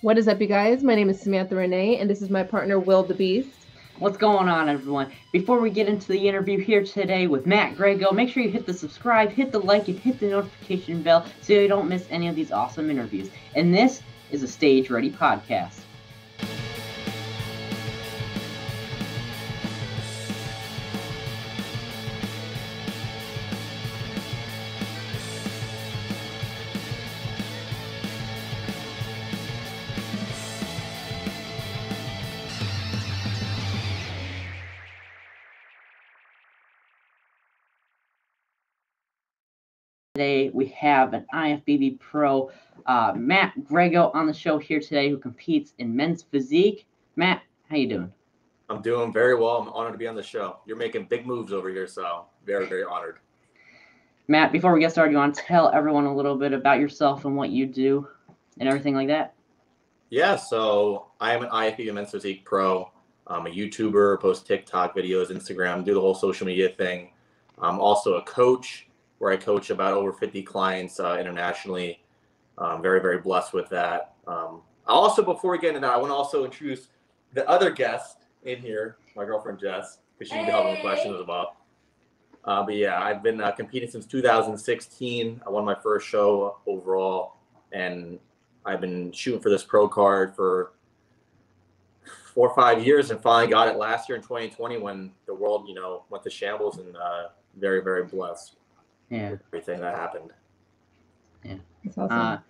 What is up, you guys? My name is Samantha Renee, and this is my partner, Will the Beast. What's going on, everyone? Before we get into the interview here today with Matt Greggo, make sure you hit the subscribe, hit the like, and hit the notification bell so you don't miss any of these awesome interviews. And this is a Stage Ready podcast. Today we have an IFBB Pro, Matt Greggo, on the show here today, who competes in men's physique. Matt, how you doing? I'm doing very well. I'm honored to be on the show. You're making big moves over here, so very, very honored. Matt, before we get started, you want to tell everyone a little bit about yourself and what you do and everything like that? Yeah, so I am an IFBB Men's Physique Pro. I'm a YouTuber, post TikTok videos, Instagram, do the whole social media thing. I'm also a coach where I coach about over 50 clients internationally. Very, very blessed with that. Also, before we get into that, I want to also introduce the other guest in here, my girlfriend Jess, because she can help me with questions as well. But yeah, I've been competing since 2016. I won my first show overall, and I've been shooting for this pro card for 4 or 5 years, and finally got it last year in 2020 when the world, went to shambles, and very, very blessed. Yeah. With everything that happened. Yeah. That's awesome.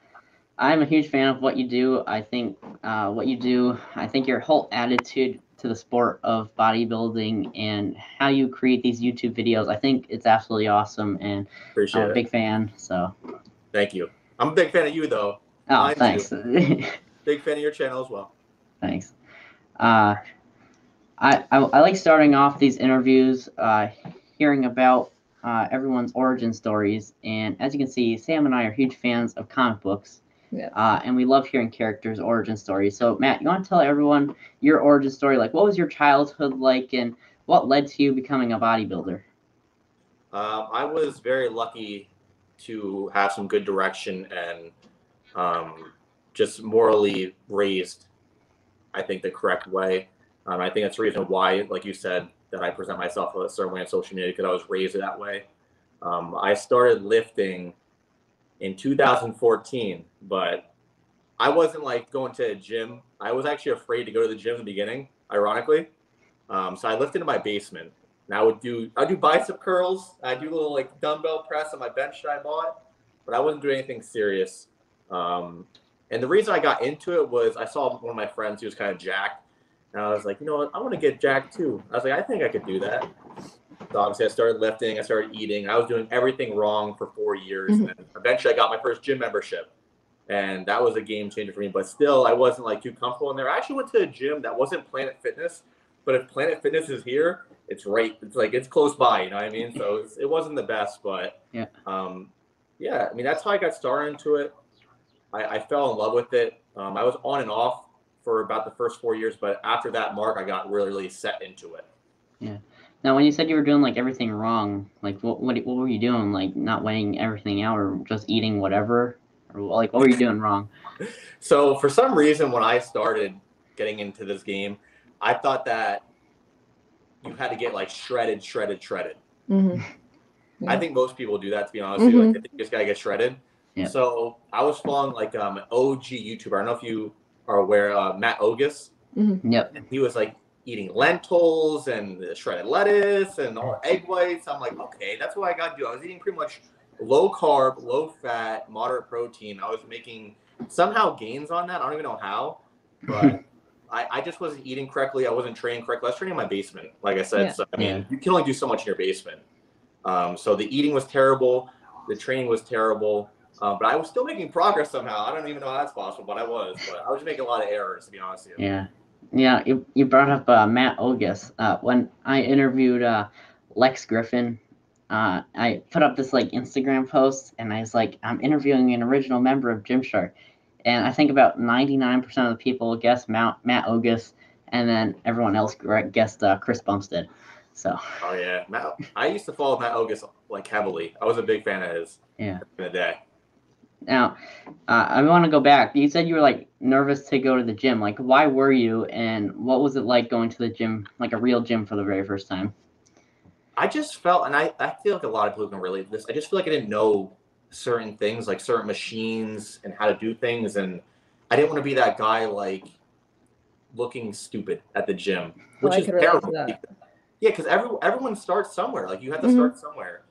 I'm a huge fan of what you do. I think your whole attitude to the sport of bodybuilding and how you create these YouTube videos, I think it's absolutely awesome, and Appreciate I'm a big fan. So thank you. I'm a big fan of you, though. Oh, thanks. Big fan of your channel as well. Thanks. I like starting off these interviews hearing about everyone's origin stories, and as you can see, Sam and I are huge fans of comic books. Yes. And we love hearing characters' origin stories. So, Matt, you want to tell everyone your origin story? Like, what was your childhood like, and what led to you becoming a bodybuilder? I was very lucky to have some good direction and just morally raised, I think, the correct way. I think that's the reason why, like you said, that I present myself a certain way on social media, because I was raised that way. I started lifting in 2014, but I wasn't like going to a gym. I was actually afraid to go to the gym in the beginning, ironically. So I lifted in my basement. And I would do bicep curls. I do a little like dumbbell press on my bench that I bought, but I wasn't doing anything serious. And the reason I got into it was I saw one of my friends who was kind of jacked. And I was like, you know what? I want to get jacked too. I was like, I think I could do that. So obviously I started lifting, I started eating. I was doing everything wrong for 4 years. Mm-hmm. And eventually I got my first gym membership. And that was a game changer for me. But still, I wasn't like too comfortable in there. I actually went to a gym that wasn't Planet Fitness. But if Planet Fitness is here, it's right. It's like it's close by, you know what I mean? So it wasn't the best. But yeah, I mean, that's how I got started into it. I fell in love with it. I was on and off for about the first 4 years, but after that mark, I got really, really set into it. Yeah. Now, when you said you were doing like everything wrong, like what were you doing? Like not weighing everything out, or just eating whatever, or like what were you doing wrong? So for some reason, when I started getting into this game, I thought that you had to get like shredded. Mm-hmm. Yeah. I think most people do that, to be honest with you. Like, I think you just gotta get shredded. Yeah. So I was following like an OG YouTuber. I don't know if you are aware, Matt Aoks. Mm-hmm. Yep. And he was like eating lentils and shredded lettuce and all egg whites. I'm like, okay, that's what I got to do. I was eating pretty much low carb, low fat, moderate protein. I was making somehow gains on that. I don't even know how, but I just wasn't eating correctly. I wasn't training correctly. I was training in my basement, like I said. Yeah. So I mean, you can only do so much in your basement. So the eating was terrible. The training was terrible. But I was still making progress somehow. I don't even know how that's possible, but I was. But I was making a lot of errors, to be honest with you. Yeah. Yeah, you brought up Matt Aoks. When I interviewed Lex Griffin, I put up this like Instagram post, and I was like, I'm interviewing an original member of Gymshark, and I think about 99% of the people guessed Matt Aoks, and then everyone else guessed Chris Bumstead. So. Oh yeah, I used to follow Matt Aoks like heavily. I was a big fan of his. Yeah. In the day. Now, I want to go back. You said you were like nervous to go to the gym. Like, why were you, and what was it like going to the gym, like a real gym for the very first time? I just felt, and I feel like a lot of people can relate to this. I just feel like I didn't know certain things, like certain machines and how to do things, and I didn't want to be that guy like looking stupid at the gym, which I is could relate to terrible. that. Yeah, because everyone starts somewhere. Like you have to start somewhere,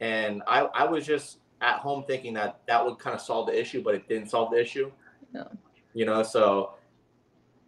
and I was just at home thinking that would kind of solve the issue, but it didn't solve the issue. No. You know, so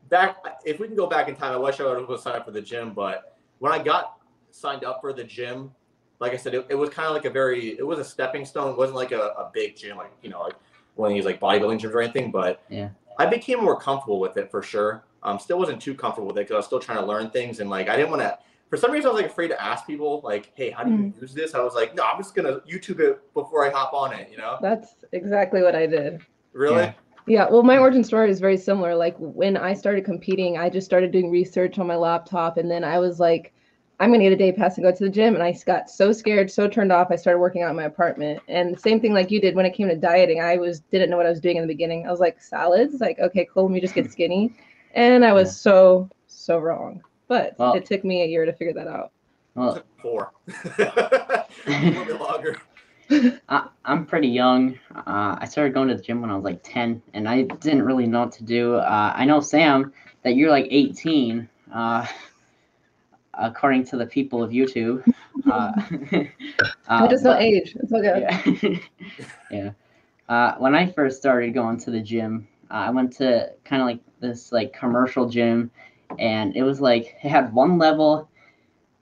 back if we can go back in time, I wish I would have signed up for the gym, but when I got signed up for the gym, like I said, it was kind of like it was a stepping stone. It wasn't like a big gym, like, you know, like one of these like bodybuilding gyms or anything, but yeah, I became more comfortable with it for sure. Still wasn't too comfortable with it because I was still trying to learn things, and like I didn't want to. For some reason, I was like afraid to ask people, like, "Hey, how do you use this?" I was like, "No, I'm just gonna YouTube it before I hop on it." You know? That's exactly what I did. Really? Yeah. Well, my origin story is very similar. Like when I started competing, I just started doing research on my laptop, and then I was like, "I'm gonna get a day pass and go to the gym." And I got so scared, so turned off. I started working out in my apartment, and the same thing like you did when it came to dieting. I didn't know what I was doing in the beginning. I was like, salads, like, okay, cool. Let me just get skinny, and I was so wrong. But it took me a year to figure that out. Well, 4. A little bit longer. I'm pretty young. I started going to the gym when I was like 10, and I didn't really know what to do. I know, Sam, that you're like 18, according to the people of YouTube. I just don't age. It's okay. Yeah. When I first started going to the gym, I went to kind of like this like commercial gym, and it was like it had one level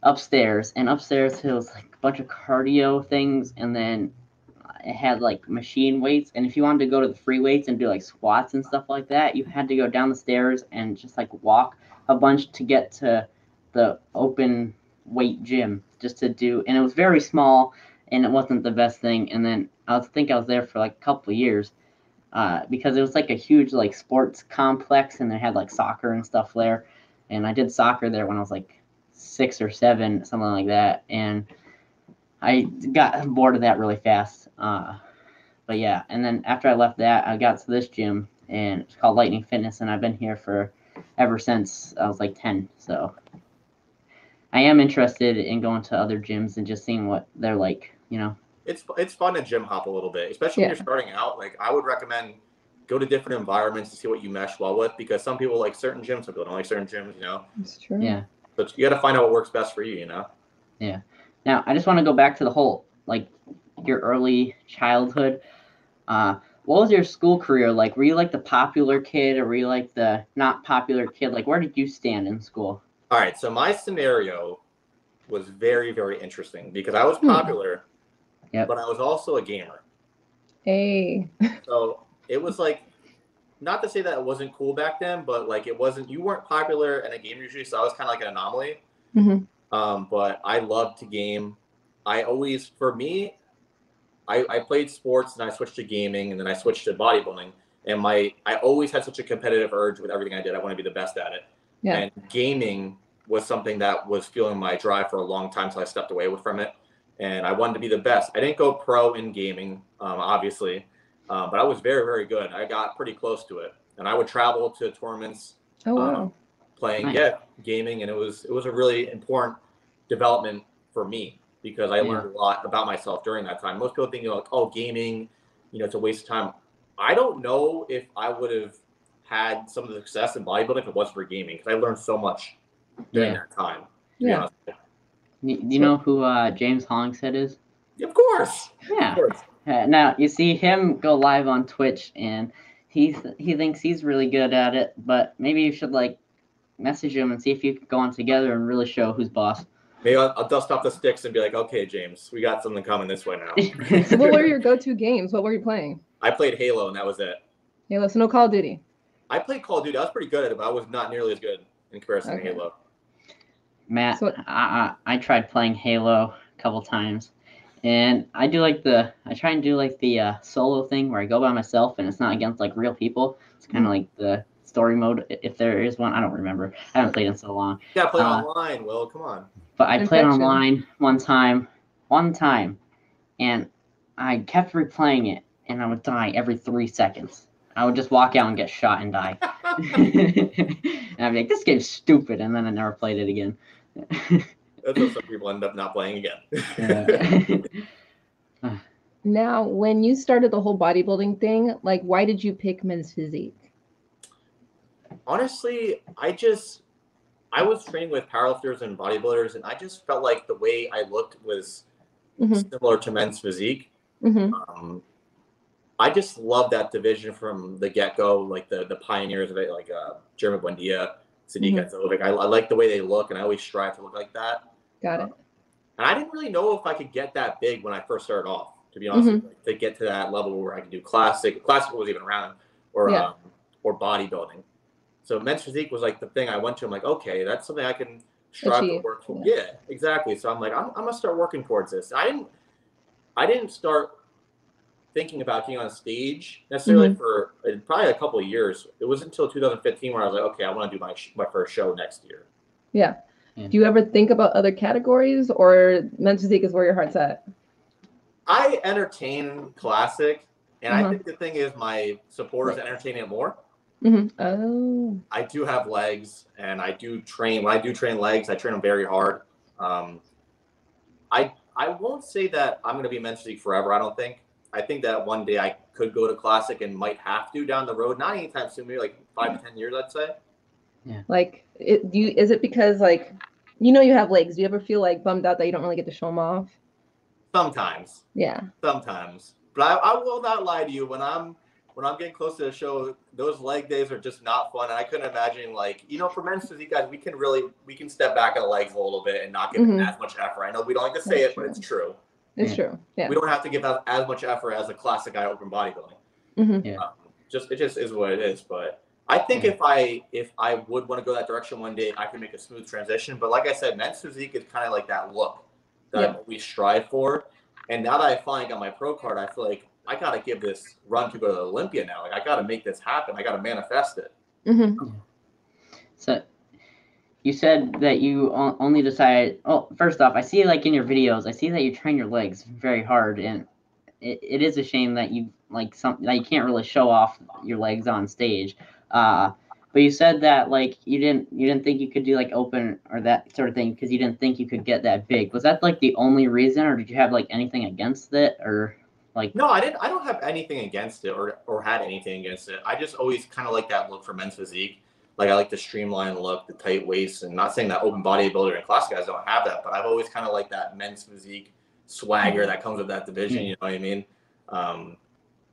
upstairs, and upstairs it was like a bunch of cardio things, and then it had like machine weights, and if you wanted to go to the free weights and do like squats and stuff like that, you had to go down the stairs and just like walk a bunch to get to the open weight gym just to do, and it was very small, and it wasn't the best thing. And then I think I was there for like a couple of years, because it was like a huge like sports complex, and they had like soccer and stuff there, and I did soccer there when I was like 6 or 7, something like that, and I got bored of that really fast. But yeah, and then after I left that, I got to this gym, and it's called Lightning Fitness, and I've been here for ever since I was like 10. So I am interested in going to other gyms and just seeing what they're like, you know. It's fun to gym hop a little bit, especially when you're starting out. Like I would recommend go to different environments to see what you mesh well with, because some people like certain gyms, some people don't like certain gyms, you know. It's true. Yeah. But you got to find out what works best for you, you know. Yeah. Now I just want to go back to the whole like your early childhood. What was your school career like? Were you like the popular kid, or were you like the not popular kid? Like, where did you stand in school? All right, so my scenario was very, very interesting because I was popular, but I was also a gamer. Hey. So it was like, not to say that it wasn't cool back then, but like you weren't popular and a gamer usually, so I was kind of like an anomaly. But I loved to game. For me, I played sports, and I switched to gaming, and then I switched to bodybuilding. And I always had such a competitive urge with everything I did. I want to be the best at it. Yeah. And gaming was something that was fueling my drive for a long time, so I stepped away from it. And I wanted to be the best. I didn't go pro in gaming, obviously, but I was very, very good. I got pretty close to it, and I would travel to tournaments, playing gaming, and it was a really important development for me, because I learned a lot about myself during that time. Most people think, like, oh, gaming, it's a waste of time. I don't know if I would have had some of the success in bodybuilding if it wasn't for gaming, because I learned so much during that time. To be honest with you. You know who James Hollingshead is? Of course. Yeah. Of course. Now you see him go live on Twitch, and he thinks he's really good at it, but maybe you should like message him and see if you could go on together and really show who's boss. Maybe I'll dust off the sticks and be like, okay, James, we got something coming this way now. So what were your go-to games? What were you playing? I played Halo, and that was it. Halo, so no Call of Duty. I played Call of Duty. I was pretty good at it, but I was not nearly as good in comparison to Halo. Matt, I tried playing Halo a couple times, and I try and do like the solo thing where I go by myself, and it's not against like real people. It's kind of like the story mode, if there is one. I don't remember. I haven't played in so long. Yeah, play online. Well, come on. But I played online one time, and I kept replaying it, and I would die every 3 seconds. I would just walk out and get shot and die. And I'd be like, this game's stupid, and then I never played it again. That's how some people end up not playing again. Now, when you started the whole bodybuilding thing, like, why did you pick men's physique? Honestly, I was training with powerlifters and bodybuilders, and I just felt like the way I looked was similar to men's physique. I just love that division from the get-go, like the pioneers of it, like Jeremy Buendia, Sadiq Etzovic. I like the way they look, and I always strive to look like that. Got it. And I didn't really know if I could get that big when I first started off, to be honest with you, like, to get to that level where I could do classic. Classic was even around, or bodybuilding. So men's physique was like the thing I went to. I'm like, okay, that's something I can strive to work for. Yeah, exactly. So I'm like, I'm gonna start working towards this. I didn't start thinking about being on stage necessarily for probably a couple of years. It wasn't until 2015 where I was like, okay, I want to do my first show next year. Yeah. Do you ever think about other categories, or men's physique is where your heart's at? I entertain classic, and I think the thing is my supporters entertain it more. Oh. I do have legs, and I do train. When I do train legs, I train them very hard. I won't say that I'm going to be men's physique forever. I don't think. I think that one day I could go to classic and might have to down the road. Not anytime soon, maybe like 5 to 10 years, I'd say. Yeah. Like, is it because, like, you have legs? Do you ever feel like bummed out that you don't really get to show them off? Sometimes. Yeah. Sometimes. But I will not lie to you. When I'm getting close to the show, those leg days are just not fun. And I couldn't imagine, like, for men's physique guys, we can step back on the legs a little bit and not give as much effort. I know we don't like to say it, but it's true. It's true. Yeah. We don't have to give out as much effort as a classic guy open bodybuilding. Yeah. It just is what it is. But I think if I would want to go that direction one day, I could make a smooth transition. But like I said, men's physique is kind of like that look that we strive for. And now that I finally got my pro card, I feel like I got to give this run to go to Olympia now. Like, I got to make this happen. I got to manifest it. So you said that you only decided, first off, I see, like, in your videos, I see that you train your legs very hard, and it is a shame that you, like, that you can't really show off your legs on stage. But you said that, like, you didn't think you could do, like, open or that sort of thing because you didn't think you could get that big. Was that, like, the only reason, or did you have, like, anything against it, or, like? No, I don't have anything against it or had anything against it. I just always kind of like that look for men's physique. Like, I like the streamlined look, the tight waist, and not saying that open bodybuilder and classic guys don't have that, but I've always kind of liked that men's physique swagger that comes with that division. You know what I mean?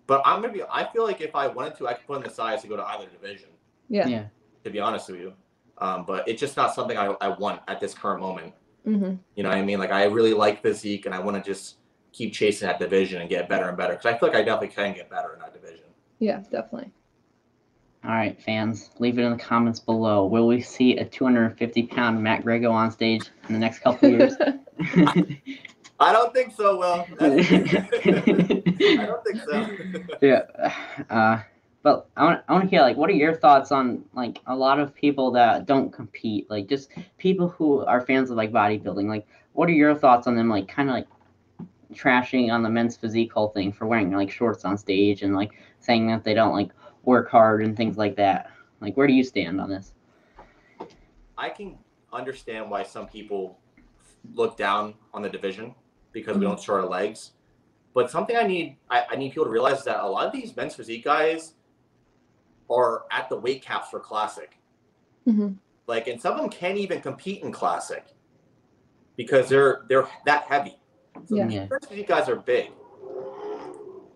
But I feel like if I wanted to, I could put in the size to go to either division. Yeah. To be honest with you. But it's just not something I want at this current moment. You know what I mean? Like, I really like physique, and I want to just keep chasing that division and get better and better. Because I feel like I definitely can get better in that division. Yeah, definitely. All right, fans, leave it in the comments below. Will we see a 250-pound Matt Greggo on stage in the next couple of years? I don't think so, Will. I don't think so. Yeah. But I want to hear, like, what are your thoughts on, like, a lot of people that don't compete, like, just people who are fans of, like, bodybuilding? Like, what are your thoughts on them, like, kind of, like, trashing on the men's physique whole thing for wearing, like, shorts on stage and, like, saying that they don't, like, work hard and things like that? Like, where do you stand on this? I can understand why some people look down on the division because we don't show our legs. But something I need people to realize is that a lot of these men's physique guys are at the weight caps for classic. Like, and some of them can't even compete in classic because they're that heavy. So men's physique guys are big.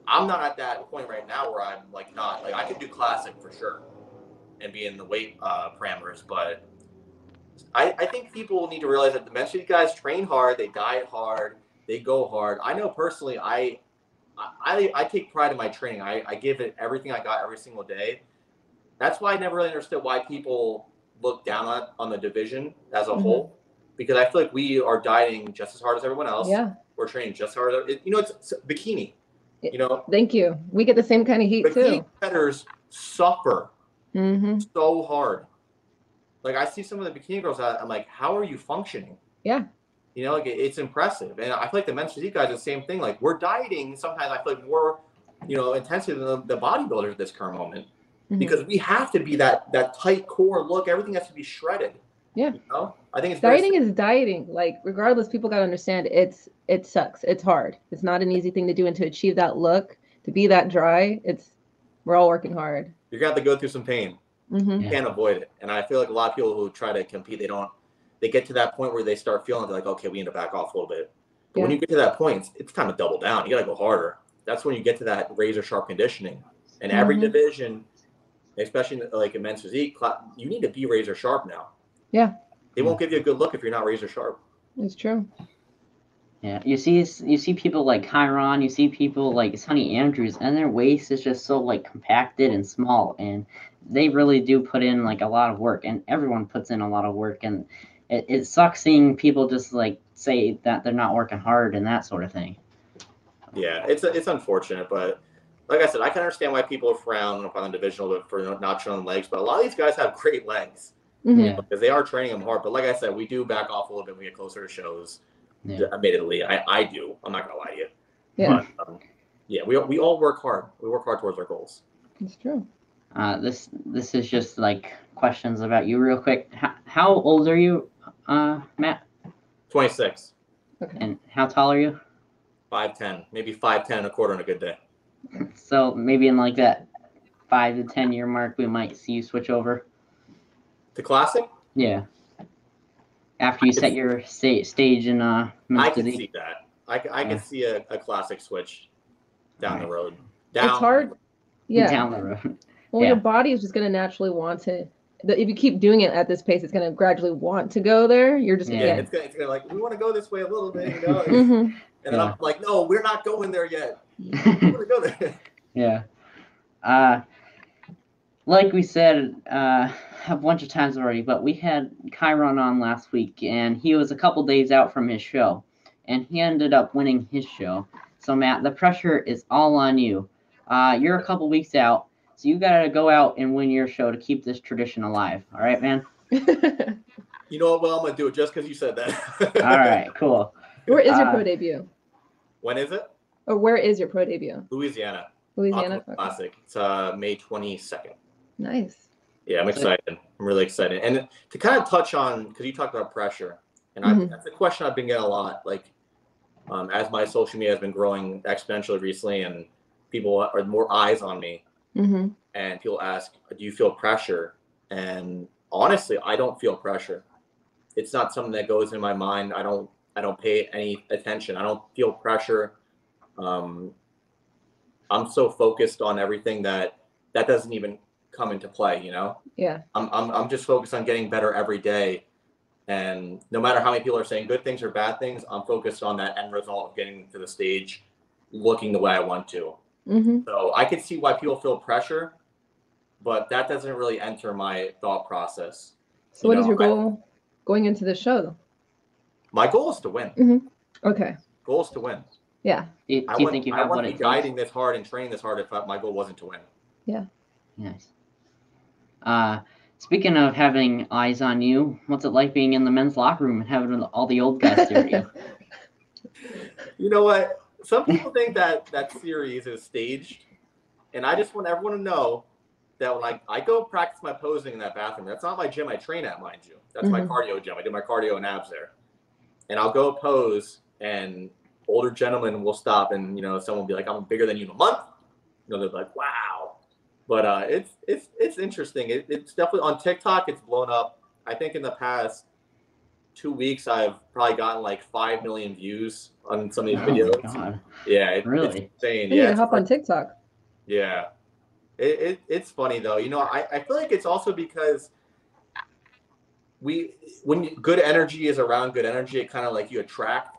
I'm not at that point right now where I'm like not like I could do classic for sure and be in the weight parameters, but I think people need to realize that the men's physique guys train hard, they diet hard, they go hard. I know personally, I take pride in my training. I give it everything I got every single day. That's why I never really understood why people look down on the division as a whole, because I feel like we are dieting just as hard as everyone else. Yeah, we're training just as hard. It's bikini. Thank you. We get the same kind of heat too. Bikini competitors suffer so hard. Like, I see some of the bikini girls out, I'm like, how are you functioning? Yeah. Like, it's impressive. And I feel like the men's physique guys are the same thing. Like, we're dieting sometimes, I feel like, more intensity than the bodybuilders at this current moment, because we have to be that tight core look. Everything has to be shredded. Yeah. I think it's dieting is dieting. Like, regardless, people got to understand it sucks. It's hard. It's not an easy thing to do, and to achieve that look, to be that dry, we're all working hard. You're gonna have to go through some pain. You can't avoid it. And I feel like a lot of people who try to compete, they get to that point where they start feeling like, okay, we need to back off a little bit. But when you get to that point, it's time to double down. You gotta go harder. That's when you get to that razor sharp conditioning. And every division, especially like in men's physique, you need to be razor sharp now. Yeah. They won't give you a good look if you're not razor sharp. It's true. Yeah, you see people like Chiron, you see people like Sonny Andrews, and their waist is just so like compacted and small, and they really do put in like a lot of work, and everyone puts in a lot of work, and it sucks seeing people just like say that they're not working hard and that sort of thing. Yeah, it's unfortunate, but like I said, I can understand why people frown upon the divisional for not showing legs, but a lot of these guys have great legs. Yeah, because they are training them hard. But like I said, we do back off a little bit when we get closer to shows. Yeah. Admittedly, I do. I'm not gonna lie to you. Yeah. But, we all work hard. We work hard towards our goals. It's true. This is just like questions about you real quick. How old are you, Matt? 26. Okay. And how tall are you? 5'10", maybe 5'10" and a quarter on a good day. So maybe in like that 5 to 10 year mark, we might see you switch over. To classic? Yeah. After you set your stage in I can see that. I can see a classic switch down the road. It's hard. Yeah. Down the road. Well, your body is just going to naturally want to. If you keep doing it at this pace, it's going to gradually want to go there. You're just it's gonna like, we want to go this way a little bit, And then I'm like, no, we're not going there yet. We want to go there. Yeah. Like we said a bunch of times already, but we had Chiron on last week, and he was a couple days out from his show, and he ended up winning his show. So, Matt, the pressure is all on you. You're a couple weeks out, so you got to go out and win your show to keep this tradition alive. All right, man? You know what? Well, I'm going to do it just because you said that. All right, cool. Where is your pro debut? When is it? Or where is your pro debut? Louisiana. Louisiana? Classic. It's May 22nd. Nice. Yeah, I'm excited. I'm really excited. And to kind of touch on, because you talked about pressure, and that's a question I've been getting a lot. Like, as my social media has been growing exponentially recently, and people are more eyes on me, and people ask, "Do you feel pressure?" And honestly, I don't feel pressure. It's not something that goes in my mind. I don't pay any attention. I don't feel pressure. I'm so focused on everything that doesn't even come into play, Yeah. I'm just focused on getting better every day, and no matter how many people are saying good things or bad things, I'm focused on that end result of getting to the stage looking the way I want to. So I can see why people feel pressure, but that doesn't really enter my thought process. So what is your goal going into the show, though? My goal is to win. Okay. Goal is to win. Yeah. Do you think you have what it takes? I wouldn't be guiding this hard and training this hard if my goal wasn't to win. Yeah. Nice. Speaking of having eyes on you, what's it like being in the men's locker room and having all the old guys stare at you? You know what? Some people think that series is staged, and I just want everyone to know that when I go practice my posing in that bathroom, that's not my gym I train at, mind you. That's my cardio gym. I do my cardio and abs there. And I'll go pose, and older gentlemen will stop, and someone will be like, "I'm bigger than you in a month." They're like, "Wow." But it's interesting. It's definitely on TikTok. It's blown up. I think in the past 2 weeks, I've probably gotten like 5 million views on some of these videos. God. Yeah, really? It's insane. Yeah, hop on TikTok. Yeah, it's funny though. I feel like it's also because when good energy is around good energy, it kind of like you attract.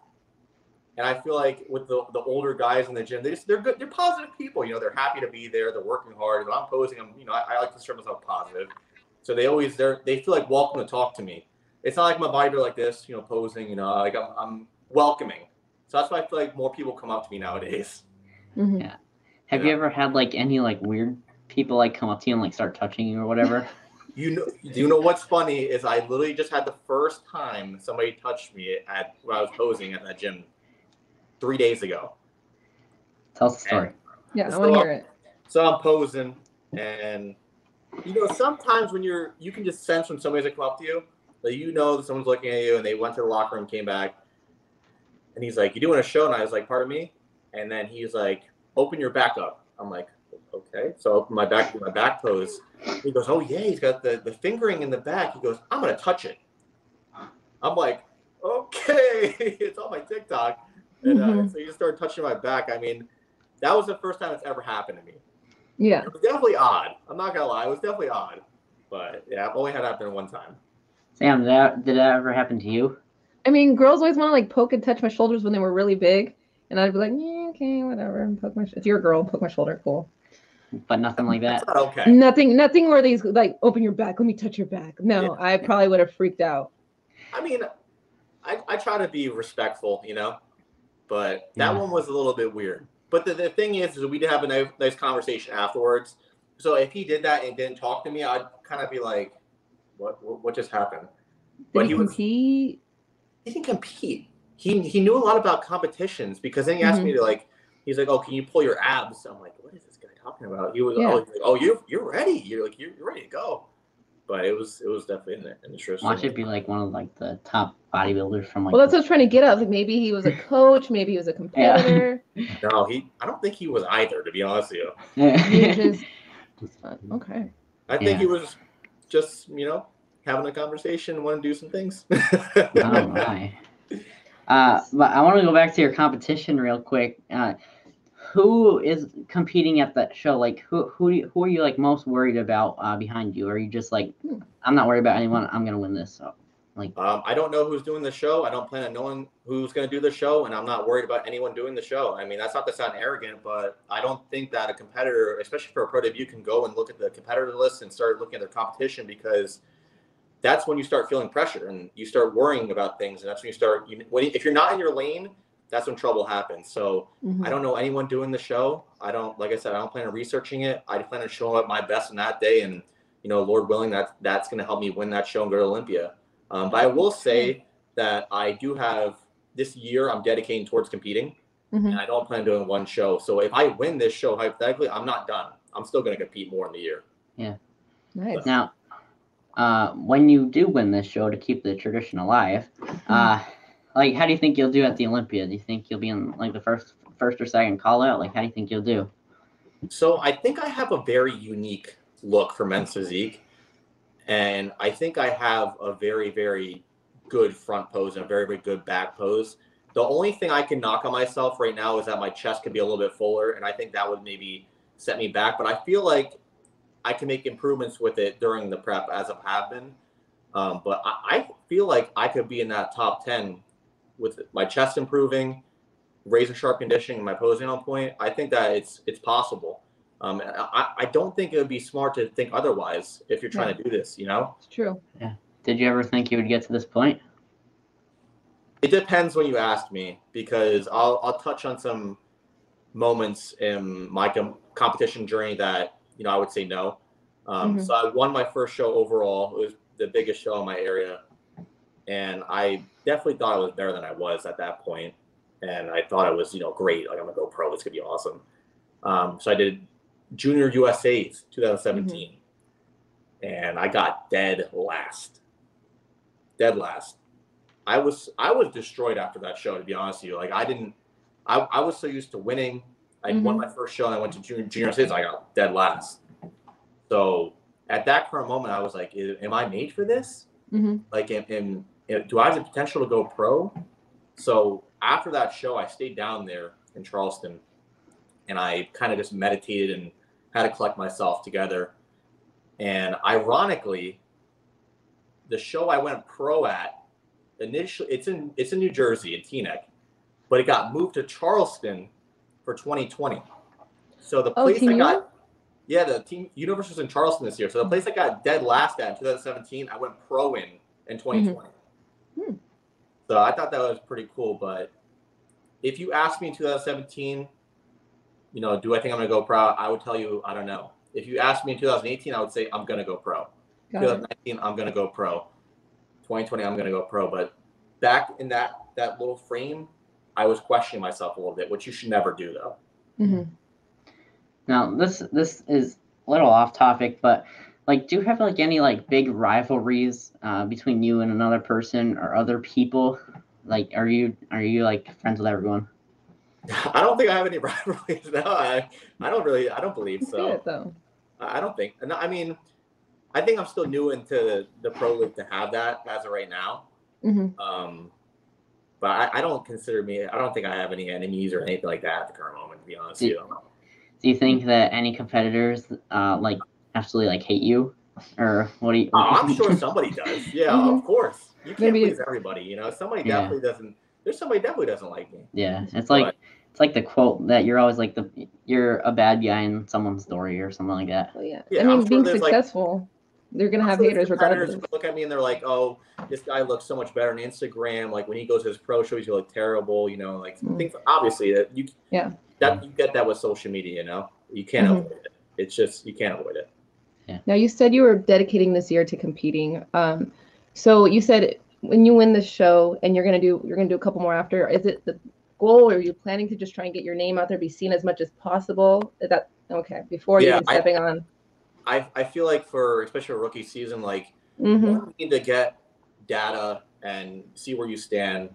And I feel like with the older guys in the gym, they're good. They're positive people. They're happy to be there. They're working hard. When I'm posing, I like to serve myself positive. So they feel like welcome to talk to me. It's not like my bodybuilder like this, posing. Like I'm welcoming. So that's why I feel like more people come up to me nowadays. Yeah. Have you ever had like any like weird people like come up to you and like start touching you or whatever? You know what's funny is I literally just had the first time somebody touched me when I was posing at that gym 3 days ago. Tell us the story. Yeah, I want to hear it. So I'm posing, and sometimes when you can just sense when somebody's gonna come up to you, that that someone's looking at you, and they went to the locker room, came back, and he's like, "You doing a show?" And I was like, "Pardon me?" And then he's like, "Open your back up." I'm like, "Okay." So I open my back pose. He goes, "Oh yeah, he's got the fingering in the back." He goes, "I'm gonna touch it." I'm like, "Okay." It's on my TikTok, and so he just started touching my back. I mean, that was the first time it's ever happened to me. Yeah. It was definitely odd. I'm not gonna lie, it was definitely odd. But yeah, I've only had it happen one time. Sam, did that ever happen to you? I mean, girls always want to like poke and touch my shoulders when they were really big, and I'd be like, yeah, okay, whatever. Poke my. If you're a girl, poke my shoulder, cool. But nothing like that. Okay. Nothing where these like open your back. Let me touch your back. No, I probably would have freaked out. I mean, I try to be respectful, but that one was a little bit weird. But the thing is we did have a nice conversation afterwards. So if he did that and didn't talk to me, I'd kind of be like, what just happened? Did he compete? He didn't compete. He knew a lot about competitions, because then he asked me to he's like, "Oh, can you pull your abs?" I'm like, "What is this guy talking about?" He was, you're ready. You're ready to go. But it was definitely an interesting. Watch it be like one of the top bodybuilders from Well, that's what I was trying to get at. Like maybe he was a coach, maybe he was a competitor. No, I don't think he was either, to be honest with you. Okay. I think he was just having a conversation, want to do some things. Oh my. But I want to go back to your competition real quick. Who is competing at that show? Like, who are you like most worried about behind you? Or are you just like, I'm not worried about anyone. I'm gonna win this. So, like, I don't know who's doing the show. I don't plan on knowing who's gonna do the show, and I'm not worried about anyone doing the show. I mean, that's not to sound arrogant, but I don't think that a competitor, especially for a pro debut, can go and look at the competitor list and start looking at their competition, because that's when you start feeling pressure and you start worrying about things, and that's when you start. If you're not in your lane, that's when trouble happens. So I don't know anyone doing the show. Like I said, I don't plan on researching it. I plan on showing up my best in that day, and Lord willing, that's going to help me win that show and go to Olympia. But I will say that I do have this year I'm dedicating towards competing, and I don't plan on doing one show. So if I win this show, hypothetically, I'm not done. I'm still going to compete more in the year. Yeah. Nice. So. Now, when you do win this show, to keep the tradition alive, like, how do you think you'll do at the Olympia? Do you think you'll be in like the first or second call out? Like, how do you think you'll do? So I think I have a very unique look for men's physique, and I think I have a very, very good front pose and a very, very good back pose. The only thing I can knock on myself right now is that my chest could be a little bit fuller, and I think that would maybe set me back. But I feel like I can make improvements with it during the prep, as I have been. But I feel like I could be in that top 10 with my chest improving, razor sharp conditioning, and my posing on point. I think that it's possible. I don't think it would be smart to think otherwise if you're trying to do this, It's true. Yeah. Did you ever think you would get to this point? It depends when you ask me, because I'll touch on some moments in my competition journey that I would say no. So I won my first show overall. It was the biggest show in my area, and I definitely thought I was better than I was at that point. And I thought I was, great. Like, I'm gonna go pro. This could be awesome. So I did Junior USA's 2017, and I got dead last. Dead last. I was destroyed after that show, to be honest with you. Like, I was so used to winning. I won my first show, and I went to Junior USA's. I got dead last. So at that current moment, I was like, am I made for this? Like, do I have the potential to go pro? So after that show, I stayed down there in Charleston, and I kind of just meditated and had to collect myself together. And ironically, the show I went pro at initially, it's in New Jersey, in Teaneck, but it got moved to Charleston for 2020. So the place the team universe was in Charleston this year. So the place I got dead last at in 2017, I went pro in 2020. So I thought that was pretty cool. But if you asked me in 2017, do I think I'm going to go pro? I would tell you, I don't know. If you asked me in 2018, I would say I'm going to go pro. 2019, I'm going to go pro. 2020, I'm going to go pro. But back in that little frame, I was questioning myself a little bit, which you should never do, though. Now, this is a little off topic, but like, do you have like any like big rivalries between you and another person or other people? Like, are you like friends with everyone? I don't think I have any rivalries. No, I don't believe It's so. good though. I don't think. No, I mean, I think I'm still new into the pro league to have that as of right now. But I don't consider me. I don't think I have any enemies or anything like that at the current moment. To be honest with you. Do you think that any competitors like absolutely like hate you, or what do you? I'm sure somebody does. Yeah, of course. You can't please everybody. You know, somebody definitely doesn't. There's somebody definitely doesn't like me. Yeah, it's like the quote that you're always like you're a bad guy in someone's story or something like that. Well, yeah. Yeah, I mean, sure being successful, they're gonna have haters regardless. Look at me and they're like, "Oh, this guy looks so much better on Instagram. Like when he goes to his pro shows, he look terrible." You know, like things. Obviously, that you you get that with social media. You know, you can't avoid it. It's just you can't avoid it. Yeah. Now you said you were dedicating this year to competing. So you said when you win the show and you're gonna do a couple more after. Is it the goal, or are you planning to just try and get your name out there, be seen as much as possible? That okay before even stepping on. I feel like for especially a rookie season, like you need to get data and see where you stand,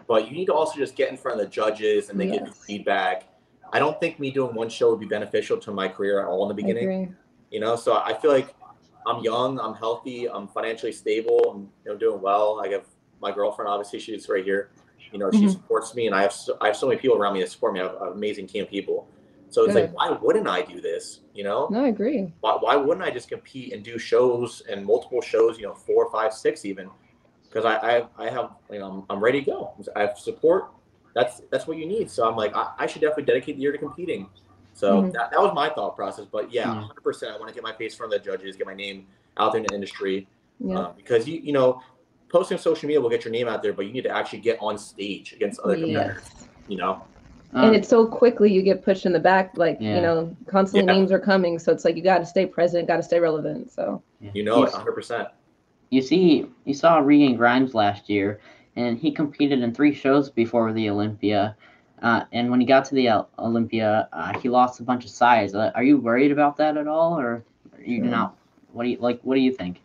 but you need to also just get in front of the judges and they give you feedback. I don't think me doing one show would be beneficial to my career at all in the beginning. I agree. You know, so I feel like I'm young, I'm healthy, I'm financially stable, I'm doing well. I have my girlfriend, obviously, she's right here. You know, she supports me, and I have so many people around me that support me. I have an amazing team of people. So it's like, why wouldn't I do this? You know? No, I agree. Why wouldn't I just compete and do shows and multiple shows? You know, 4, 5, 6 even, because I have I'm ready to go. I have support. That's what you need. So I'm like, I should definitely dedicate the year to competing. So that was my thought process. But yeah, 100%. I want to get my face in front of the judges, get my name out there in the industry. Because you know, posting on social media will get your name out there, but you need to actually get on stage against other competitors. You know. And it's so quickly you get pushed in the back, like you know, constantly names are coming. So it's like you got to stay present, got to stay relevant. So you know, 100%. You saw Regan Grimes last year, and he competed in 3 shows before the Olympia. And when he got to the Olympia, he lost a bunch of size. Are you worried about that at all, or are you not? What do you think?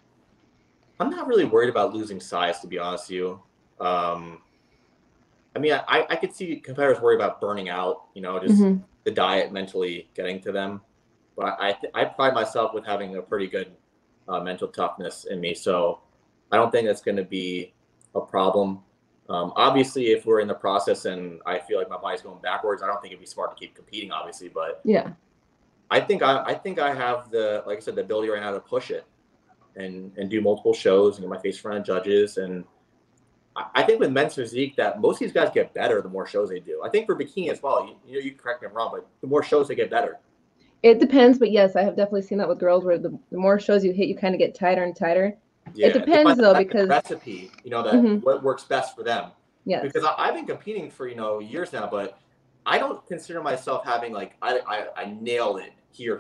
I'm not really worried about losing size, to be honest with you. I mean, I could see competitors worry about burning out, you know, just the diet mentally getting to them. But I pride myself with having a pretty good mental toughness in me. So I don't think that's going to be a problem. Obviously, if we're in the process and I feel like my body's going backwards, I don't think it'd be smart to keep competing, obviously. But I think I have like I said, the ability right now to push it and do multiple shows and get my face in front of judges. And I think with men's physique that most of these guys get better the more shows they do. I think for bikini as well, you correct me if I'm wrong, but the more shows they get better. It depends, but yes, I have definitely seen that with girls where the more shows you hit, you kind of get tighter and tighter. Yeah, it depends though, because recipe, you know, that what works best for them. Yeah. Because I've been competing for years now, but I don't consider myself having like I nailed it here.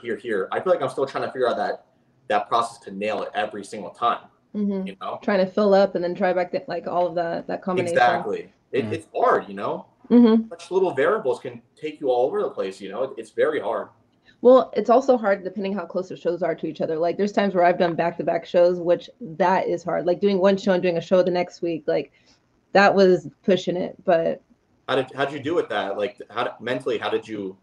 I feel like I'm still trying to figure out that process to nail it every single time. You know, trying to fill up and then try back like all of that combination. Exactly. It's hard, you know. Such little variables can take you all over the place. You know, it's very hard. Well, it's also hard depending how close the shows are to each other. Like there's times where I've done back-to-back shows, which that is hard. Like doing one show and doing a show the next week, like that was pushing it. But how'd you do with that? Like mentally, how did you?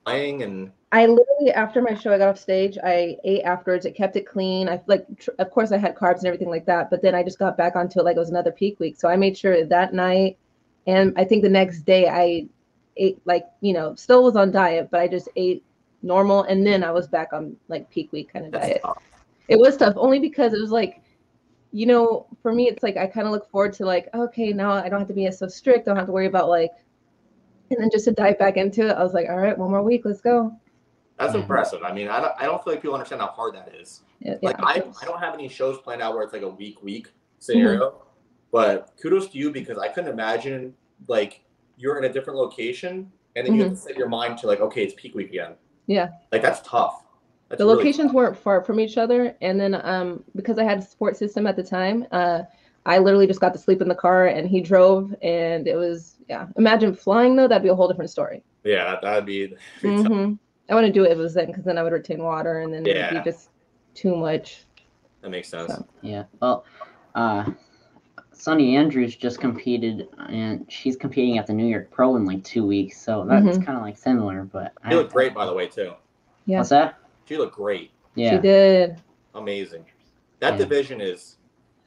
Playing and. I literally, after my show, I got off stage. I ate afterwards. It kept it clean. Of course, I had carbs and everything like that. But then I just got back onto it like it was another peak week. So I made sure that night, and I think the next day I ate still was on diet, but I just ate normal, and then I was back on like peak week kind of diet. Tough. It was tough, only because it was like, for me, it's like I kind of look forward to like, okay, now I don't have to be so strict. I don't have to worry about like, and then just to dive back into it, I was like, all right, one more week, let's go. That's impressive. I mean, I don't feel like people understand how hard that is. I don't have any shows planned out where it's like a week scenario, but kudos to you because I couldn't imagine like you're in a different location and then you have to set your mind to like, okay, it's peak week again. Yeah. Like that's tough. The locations weren't far from each other, and then because I had a support system at the time, I literally just got to sleep in the car and he drove, and it was imagine flying though, that'd be a whole different story. Yeah, that'd be. Mm-hmm. I wouldn't do it if it was then, because then I would retain water, and then it would be just too much. That makes sense. So. Yeah. Well, Sunny Andrews just competed, and she's competing at the New York Pro in like 2 weeks. So that's kind of like similar. But she looked great, by the way, too. Yeah. What's that? She looked great. Yeah. She did. Amazing. That division is.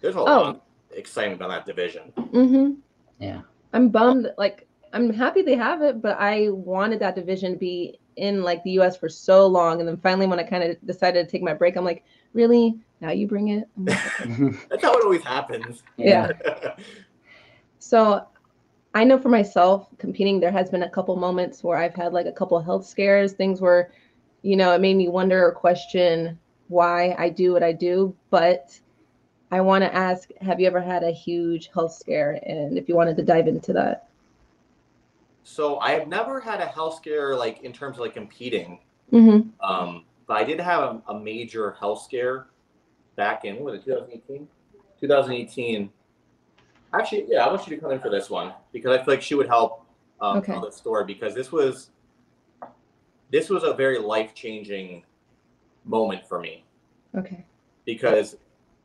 There's a lot of excitement on that division. Mm-hmm. Yeah. I'm bummed. Like, I'm happy they have it, but I wanted that division to be in like the US for so long, and then finally when I kind of decided to take my break, I'm like, really? Now you bring it? That's how it always happens. Yeah. So I know for myself, competing, there has been a couple moments where I've had like a couple health scares, things where, you know, it made me wonder or question why I do what I do. But I want to ask, have you ever had a huge health scare? And if you wanted to dive into that. So I have never had a health scare like in terms of like competing. Mm-hmm. But I did have a major health scare back in, what was it, 2018? 2018. Actually, yeah, I want you to come in for this one because I feel like she would help tell the story, because this was a very life-changing moment for me. Okay. Because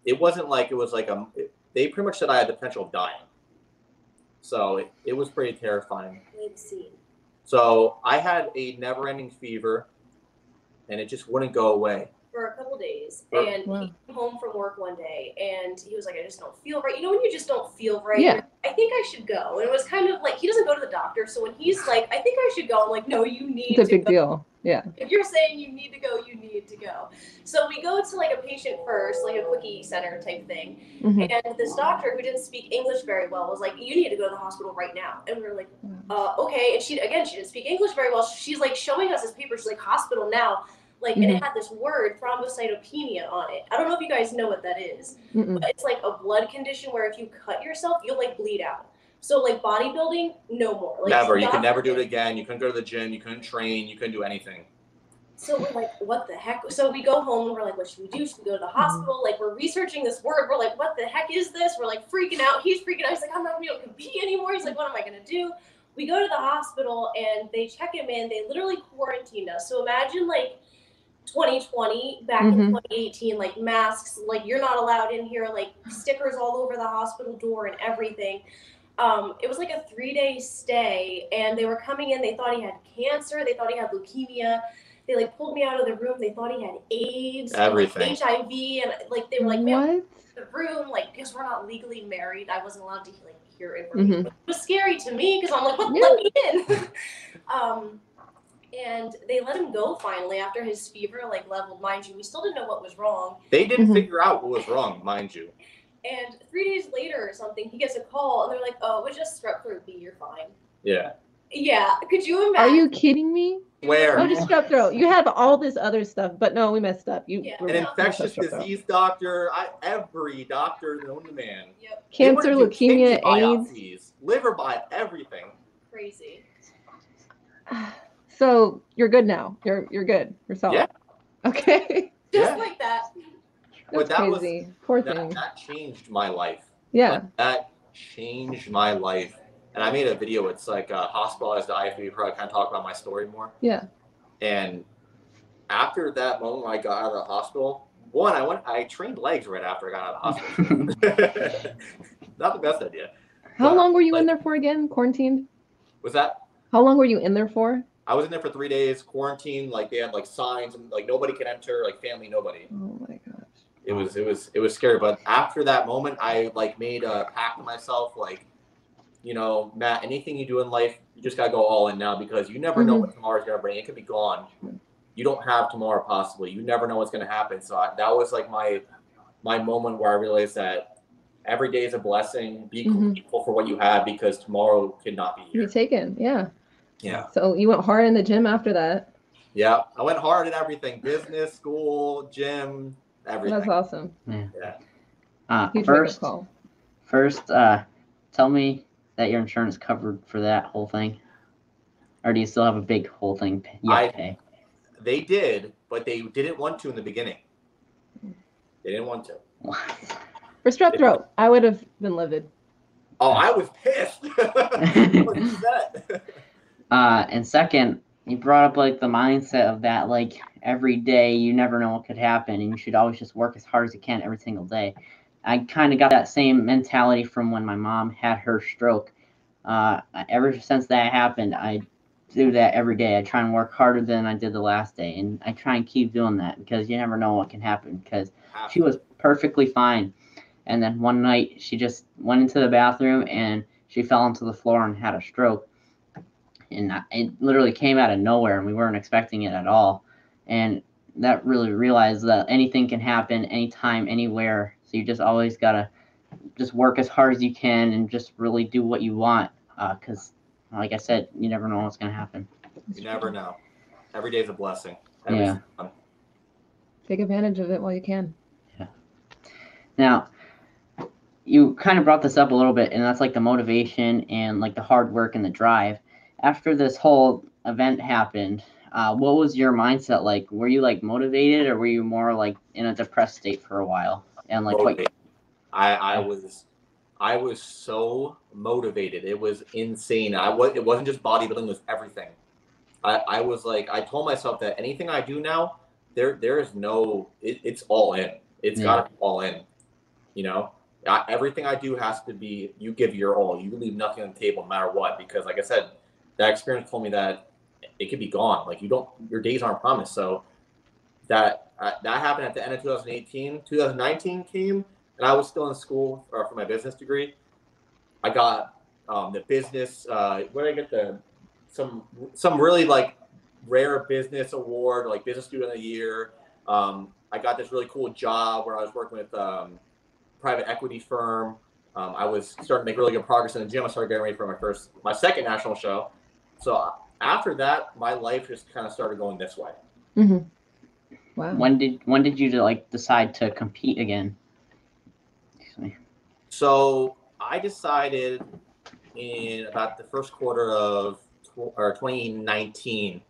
it wasn't like it was like they pretty much said I had the potential of dying. So it was pretty terrifying. So I had a never-ending fever, and it just wouldn't go away. For a couple days, and he came home from work one day, and he was like, I just don't feel right. You know when you just don't feel right? Yeah. I think I should go. And it was kind of like, he doesn't go to the doctor, so when he's like, I think I should go, I'm like, no, you need to go. It's a big deal. Yeah. If you're saying you need to go, you need to go. So we go to like a patient first, like a quickie center type thing. Mm-hmm. And this doctor who didn't speak English very well was like, you need to go to the hospital right now. And we were like, okay. And she didn't speak English very well. She's like showing us this paper. She's like, hospital now. Like, and it had this word, thrombocytopenia, on it. I don't know if you guys know what that is, but it's like a blood condition where if you cut yourself, you'll like bleed out. So like bodybuilding, no more. Like, never. You could never do it again. You couldn't go to the gym. You couldn't train. You couldn't do anything. So we're like, what the heck? So we go home and we're like, what should we do? Should we go to the hospital? Like, we're researching this word. We're like, what the heck is this? We're like freaking out. He's freaking out. He's like, I'm not going to be able to compete anymore. He's like, what am I going to do? We go to the hospital and they check him in. They literally quarantined us. So imagine like 2020 back in 2018, like masks, like you're not allowed in here, like stickers all over the hospital door and everything. It was like a 3-day stay, and they were coming in. They thought he had cancer. They thought he had leukemia. They like pulled me out of the room. They thought he had AIDS, everything, and, like, HIV, and like they were like, what? The room, like, because we're not legally married, I wasn't allowed to like hear information. It was scary to me because I'm like, what? Let me in. And they let him go finally after his fever like leveled. Mind you, we still didn't know what was wrong. They didn't figure out what was wrong, mind you. And 3 days later or something, he gets a call and they're like, oh, it was just strep throat B, you're fine. Yeah. Yeah. Could you imagine? Are you kidding me? Where? Oh, just strep throat. You have all this other stuff, but no, we messed up. An infectious disease doctor, every doctor known to man. Yep. Cancer, leukemia, AIDS. Liver biopsy, everything. Crazy. So you're good now. You're good. You're solid. Yeah. Okay. Just like that. But that crazy. Poor thing. That changed my life. Yeah. Like, that changed my life. And I made a video. It's like hospitalized to IFBB Pro. I kind of talk about my story more. Yeah. And after that moment when I got out of the hospital, I trained legs right after I got out of the hospital. Not the best idea. How long were you in there for again? Quarantined? Was that? How long were you in there for? I was in there for 3 days, quarantined. Like they had like signs and like nobody can enter, like family, nobody. Oh my gosh. It was scary. But after that moment, I like made a pact to myself, like, you know, Matt, anything you do in life, you just gotta go all in now because you never know what tomorrow's gonna bring. It could be gone. You don't have tomorrow possibly. You never know what's gonna happen. So that was like my moment where I realized that every day is a blessing. Be grateful for what you have because tomorrow could not be here. Be taken, yeah. Yeah. So you went hard in the gym after that. Yeah, I went hard at everything: business, school, gym, everything. That's awesome. Yeah. First, tell me that your insurance covered for that whole thing, or do you still have a big whole thing you have to pay? They did, but they didn't want to in the beginning. They didn't want to. For strep throat, I would have been livid. Oh, I was pissed. I was upset. And second, you brought up like the mindset of that, like every day you never know what could happen, and you should always just work as hard as you can every single day. I kind of got that same mentality from when my mom had her stroke. Ever since that happened, I do that every day. I try and work harder than I did the last day, and I try and keep doing that because you never know what can happen. Because she was perfectly fine, and then one night she just went into the bathroom and she fell onto the floor and had a stroke. And it literally came out of nowhere, and we weren't expecting it at all. And that really realized that anything can happen anytime, anywhere. So you just always gotta just work as hard as you can and just really do what you want. Because, like I said, you never know what's gonna happen. You never know. Every day is a blessing. Yeah. Take advantage of it while you can. Yeah. Now, you kind of brought this up a little bit, and that's like the motivation and like the hard work and the drive. After this whole event happened, what was your mindset like? Were you like motivated, or were you more like in a depressed state for a while? And like motivated. I was so motivated. It was insane. It wasn't just bodybuilding, it was everything. I was like, I told myself that anything I do now, there is no, it's all in. It's gotta be all in. You know, everything I do has to be, you give your all. You leave nothing on the table no matter what, because like I said, that experience told me that it could be gone. Like your days aren't promised. So that happened at the end of 2018. 2019 came, and I was still in school for my business degree. I got the business. Where did I get some really like rare business award, like business student of the year. I got this really cool job where I was working with private equity firm. I was starting to make really good progress in the gym. I started getting ready for my second national show. So after that, my life just kind of started going this way. Mm-hmm. Wow. When did you like decide to compete again? So I decided in about the first quarter of 2019.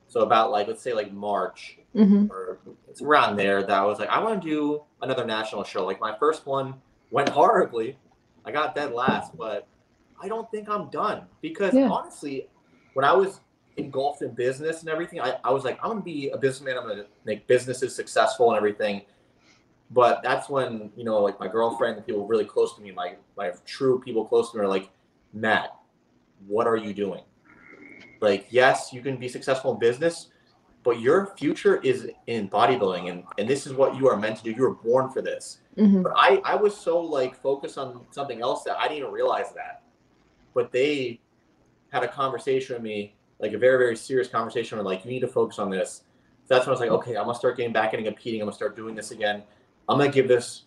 So about like, let's say like March, or it's around there, that I was like, I want to do another national show. Like my first one went horribly. I got dead last, but I don't think I'm done, because honestly, when I was engulfed in business and everything, I was like, I'm going to be a businessman. I'm going to make businesses successful and everything. But that's when, you know, like my girlfriend and people really close to me, my true people close to me are like, Matt, what are you doing? Like, yes, you can be successful in business, but your future is in bodybuilding, and this is what you are meant to do. You were born for this. But I was so like focused on something else that I didn't even realize that. But they had a conversation with me, like a very, very serious conversation where like, you need to focus on this. So that's when I was like, okay, I'm going to start getting back into competing. I'm going to start doing this again. I'm going to give this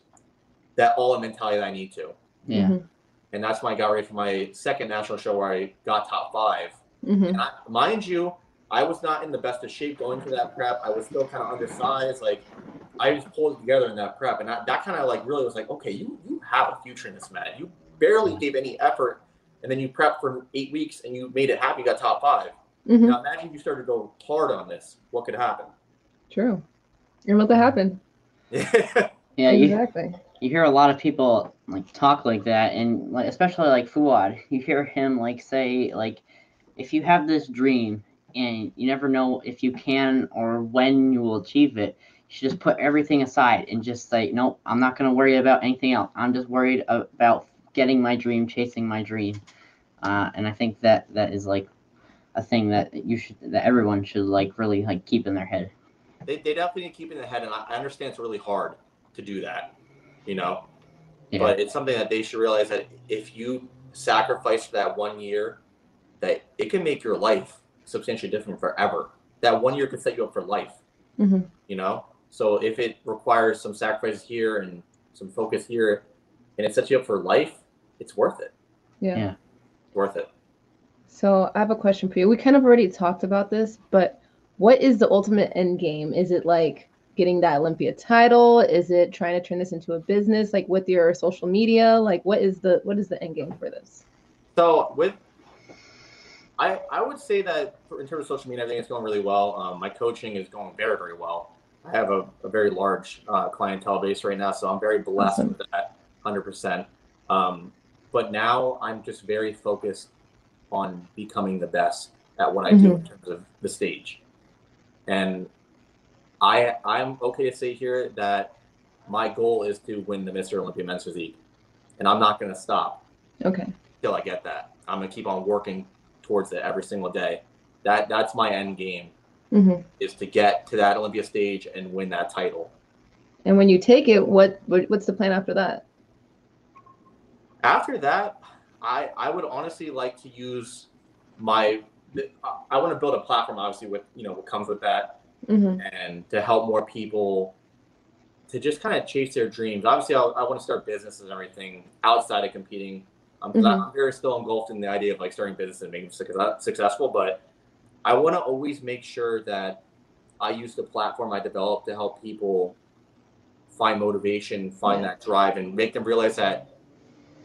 that all-in mentality that I need to. Yeah. And that's when I got ready for my second national show where I got top 5. And mind you, I was not in the best of shape going through that prep. I was still kind of undersized. Like, I just pulled it together in that prep. And that kind of like really was like, okay, you have a future in this, man. You barely gave any effort, and then you prepped for 8 weeks and you made it happen. You got top 5. Now imagine if you started to go hard on this. What could happen? True. And what happened? Yeah, exactly. You hear a lot of people like talk like that, and like especially like Fuad, you hear him like say like, if you have this dream and you never know if you can or when you will achieve it, you should just put everything aside and just say, nope, I'm not going to worry about anything else. I'm just worried about getting my dream, chasing my dream. And I think that is like a thing that everyone should like really like keep in their head. They definitely need to keep in their head, and I understand it's really hard to do that, you know. Yeah. But it's something that they should realize, that if you sacrifice for that 1 year, that it can make your life substantially different forever. That 1 year could set you up for life, you know. So if it requires some sacrifices here and some focus here, and it sets you up for life, it's worth it. Yeah. Worth it. So I have a question for you. We kind of already talked about this, but what is the ultimate end game? Is it like getting that Olympia title? Is it trying to turn this into a business, like with your social media? Like, what is the end game for this? So I would say that in terms of social media, I think it's going really well. My coaching is going very, very well. I have a very large clientele base right now, so I'm very blessed with that, 100%. But now I'm just very focused on becoming the best at what I do in terms of the stage. And I'm okay to say here that my goal is to win the Mr. Olympia Men's Physique, and I'm not going to stop till I get that. I'm going to keep on working towards it every single day. That's my end game, is to get to that Olympia stage and win that title. And when you take it, what's the plan after that? After that, I would honestly like to use I want to build a platform, obviously, with what comes with that, and to help more people to just kind of chase their dreams. Obviously, I want to start businesses and everything outside of competing. Because I'm very still engulfed in the idea of like starting business and making successful, but I want to always make sure that I use the platform I developed to help people find motivation, find that drive, and make them realize that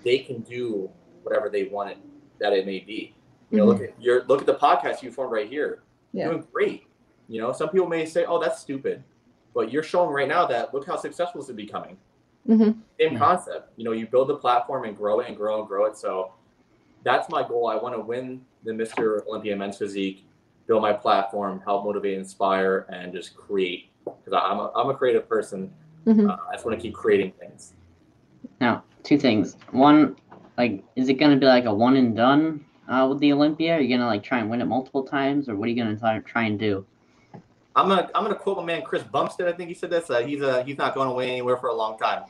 they can do whatever they want that it may be. Look at the podcast you formed right here. You're doing great. Some people may say, "Oh, that's stupid," but you're showing right now that look how successful this is becoming. Same concept. You build the platform and grow it and grow and grow it. So that's my goal. I want to win the Mr. Olympia Men's Physique, build my platform, help motivate, inspire, and just create. Because I'm a creative person. I just want to keep creating things. Now, two things. One, like, is it going to be like a one and done with the Olympia? Are you going to like try and win it multiple times, or what are you going to try and do? I'm gonna quote my man Chris Bumstead. I think he said this. He's not going away anywhere for a long time.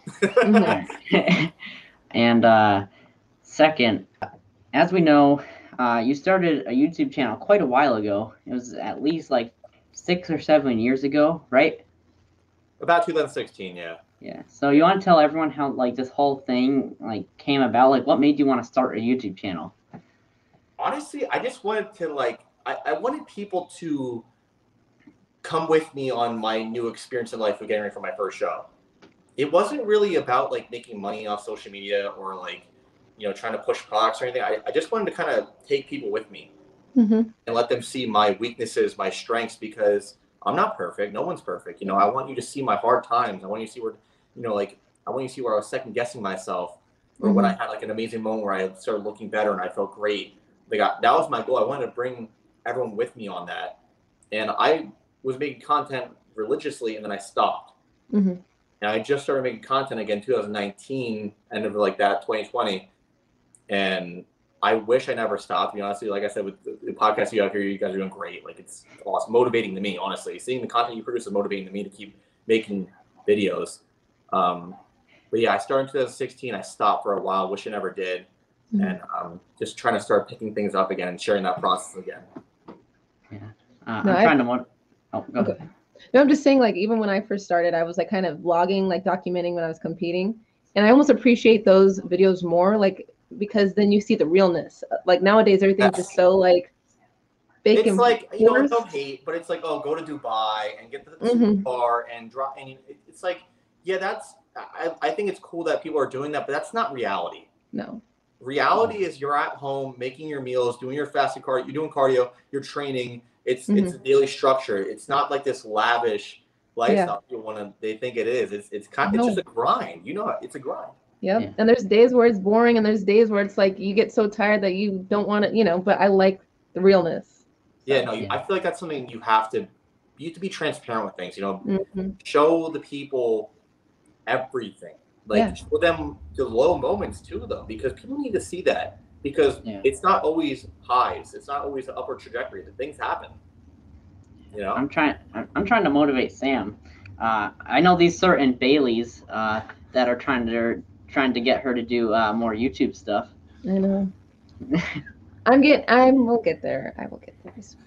And second, as we know, you started a YouTube channel quite a while ago. It was at least like 6 or 7 years ago, right? About 2016, yeah. Yeah. So you want to tell everyone how like this whole thing like came about? Like, what made you want to start a YouTube channel? Honestly, I just wanted to I wanted people to come with me on my new experience in life of getting ready for my first show. It wasn't really about like making money off social media or like, trying to push products or anything. I just wanted to kind of take people with me and let them see my weaknesses, my strengths, because I'm not perfect. No one's perfect. I want you to see my hard times. I want you to see where, I want you to see where I was second guessing myself, or when I had like an amazing moment where I started looking better and I felt great. That was my goal. I wanted to bring everyone with me on that. And I was making content religiously, and then I stopped. And I just started making content again 2019, end of like that 2020. And I wish I never stopped. To be honest with you, like I said, with the podcast you have here, you guys are doing great. Like, it's awesome, motivating to me, honestly. Seeing the content you produce is motivating to me to keep making videos. But yeah, I started in 2016. I stopped for a while. Wish I never did. And just trying to start picking things up again and sharing that process again. Yeah, I'm trying to. Oh, go ahead. No, I'm just saying, like, even when I first started, I was like kind of vlogging, like documenting when I was competing, and I almost appreciate those videos more, like, because then you see the realness. Like nowadays, everything's just so like fake. It's like, no hate, but it's like, oh, go to Dubai and get the bar and drop. And it's like, yeah, I think it's cool that people are doing that, but that's not reality. No. Reality is you're at home making your meals, doing your fasted cardio, you're doing cardio, you're training. It's a daily structure. It's not like this lavish lifestyle they think it is. It's just a grind. It's a grind. Yep. Yeah. And there's days where it's boring, and there's days where it's like you get so tired that you don't want to, but I like the realness. Yeah, no, I feel like that's something you have to be transparent with things, show the people everything. Like, show them the low moments too, though, because people need to see that. Because it's not always highs. It's not always the upward trajectory. The things happen. I'm trying to motivate Sam. I know these certain Baileys that are trying to get her to do more YouTube stuff. I know. I will get there.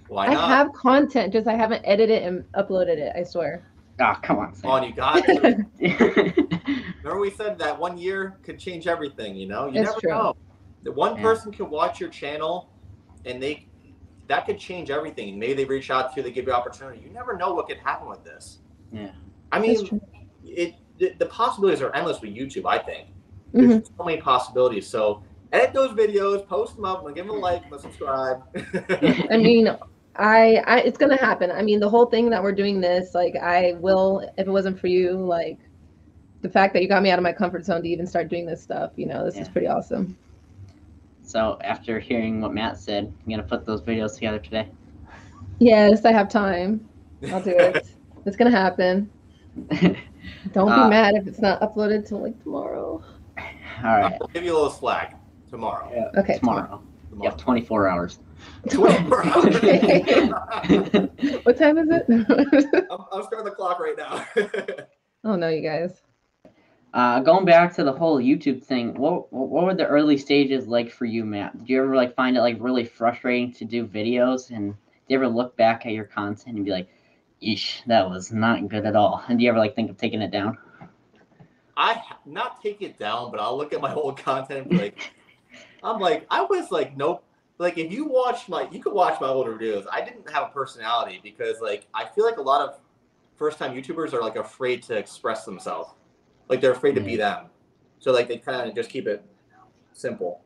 Why not? I have content, just I haven't edited and uploaded it. I swear. Oh, come on, Sam. Come on, you got it. Remember we said that 1 year could change everything. You never know. The one person can watch your channel, and that could change everything. Maybe they reach out to you, they give you opportunity. You never know what could happen with this. Yeah. I mean, the possibilities are endless with YouTube, I think. There's so many possibilities. So edit those videos, post them up, and give them a like, and subscribe. I mean, it's gonna happen. I mean, the whole thing that we're doing this, like, I will, if it wasn't for you, like, the fact that you got me out of my comfort zone to even start doing this stuff, this is pretty awesome. So after hearing what Matt said, I'm gonna put those videos together today. Yes, I have time. I'll do it. It's gonna happen. Don't be mad if it's not uploaded till like tomorrow. All right. I'll give you a little slack tomorrow. Yeah, Okay, tomorrow. You have 24 hours. 24 hours. What time is it? I'm starting the clock right now. Oh no, you guys. Going back to the whole YouTube thing, what were the early stages like for you, Matt? Did you ever like find it like really frustrating to do videos, and do you ever look back at your content and be like, "Eesh, that was not good at all"? And do you ever like think of taking it down? Not take it down, but I'll look at my old content and be like, I'm like, I was like, nope. Like if you could watch my older videos. I didn't have a personality because like I feel like a lot of first-time YouTubers are like afraid to express themselves. Like they're afraid to be them. So like they kind of just keep it simple.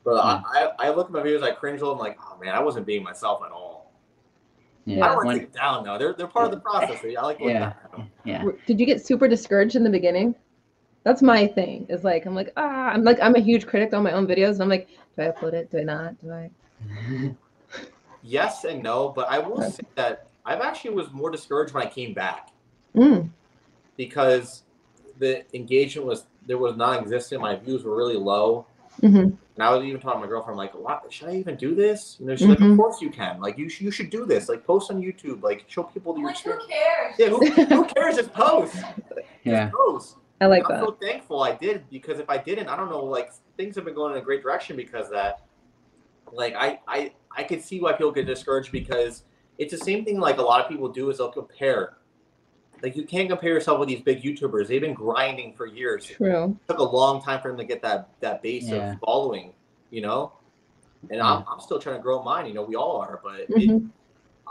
But I look at my videos, I cringe a little. I'm like, oh man, I wasn't being myself at all. Yeah. I don't want to take it down though. They're part of the process. I like looking at them. Yeah. Did you get super discouraged in the beginning? That's my thing. Is like I'm a huge critic on my own videos. And I'm like, do I upload it? Do I not? Do I? Yes and no, but I will say that I've actually was more discouraged when I came back because the engagement was non-existent. My views were really low, and I was even talking to my girlfriend, like, "What? Should I even do this?" You know, she's like, "Of course you can. Like, you should do this. Like, post on YouTube. Like, show people your experience." Who cares? Yeah, who cares? Just post. Yeah. Just post. I like I'm that. so thankful I did, because if I didn't, I don't know, like things have been going in a great direction because of that. Like I could see why people get discouraged, because it's the same thing like a lot of people do is they'll compare. Like you can't compare yourself with these big YouTubers. They've been grinding for years. True. It took a long time for them to get that base of following, you know? And I'm still trying to grow mine, you know, we all are, but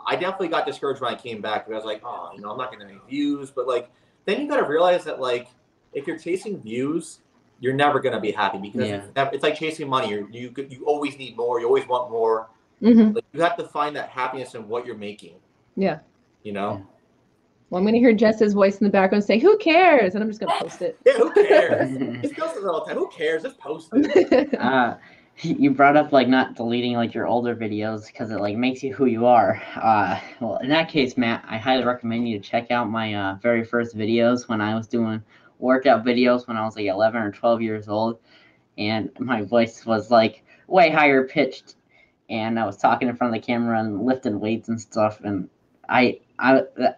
I definitely got discouraged when I came back because I was like, oh, you know, I'm not gonna make views. But like then you gotta realize that like if you're chasing views, you're never gonna be happy, because it's like chasing money. You always need more. You always want more. Like you have to find that happiness in what you're making. Yeah. You know. Well, I'm gonna hear Jess's voice in the background say, "Who cares?" and I'm just gonna post it. Yeah, who cares? Just post it all the time. Who cares? Just post it. You brought up like not deleting like your older videos because it like makes you who you are. Well, in that case, Matt, I highly recommend you to check out my very first videos when I was doing workout videos when I was like 11 or 12 years old, and my voice was like way higher pitched, and I was talking in front of the camera and lifting weights and stuff, and it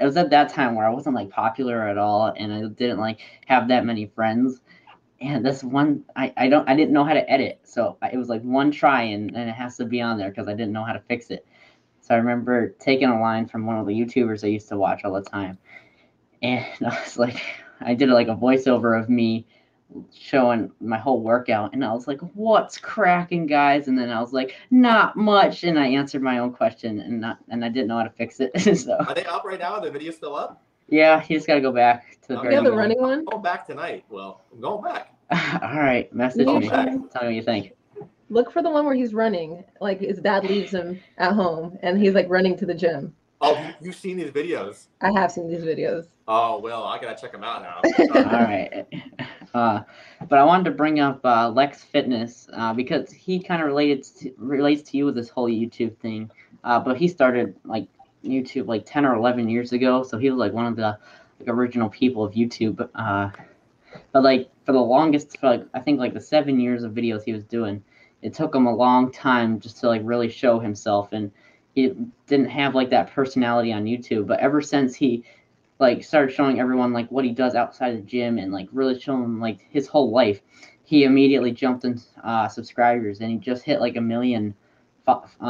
was at that time where I wasn't like popular at all, and I didn't like have that many friends. And this one, I didn't know how to edit, so it was like one try, and it has to be on there because I didn't know how to fix it. So I remember taking a line from one of the YouTubers I used to watch all the time, and I was like, I did like a voiceover of me showing my whole workout, and I was like, "What's cracking, guys?" And then I was like, "Not much," and I answered my own question, and I didn't know how to fix it. So are they up right now? Are the videos still up? Yeah, you just gotta go back to the very the running one. I'm going back tonight. Well, I'm going back. All right, message me. Tell me what you think. Look for the one where he's running, like his dad leaves him at home, and he's like running to the gym. Oh, you've seen these videos? I have seen these videos. Oh well, I gotta check them out now. All right, but I wanted to bring up Lex Fitness because he kind of relates to you with this whole YouTube thing. But he started like YouTube like 10 or 11 years ago, so he was like one of the original people of YouTube. But like for the longest, for like I think like the 7 years of videos he was doing, it took him a long time just to like really show himself, and he didn't have like that personality on YouTube. But ever since he like started showing everyone like what he does outside the gym and like really showing like his whole life, he immediately jumped in subscribers, and he just hit like 1 million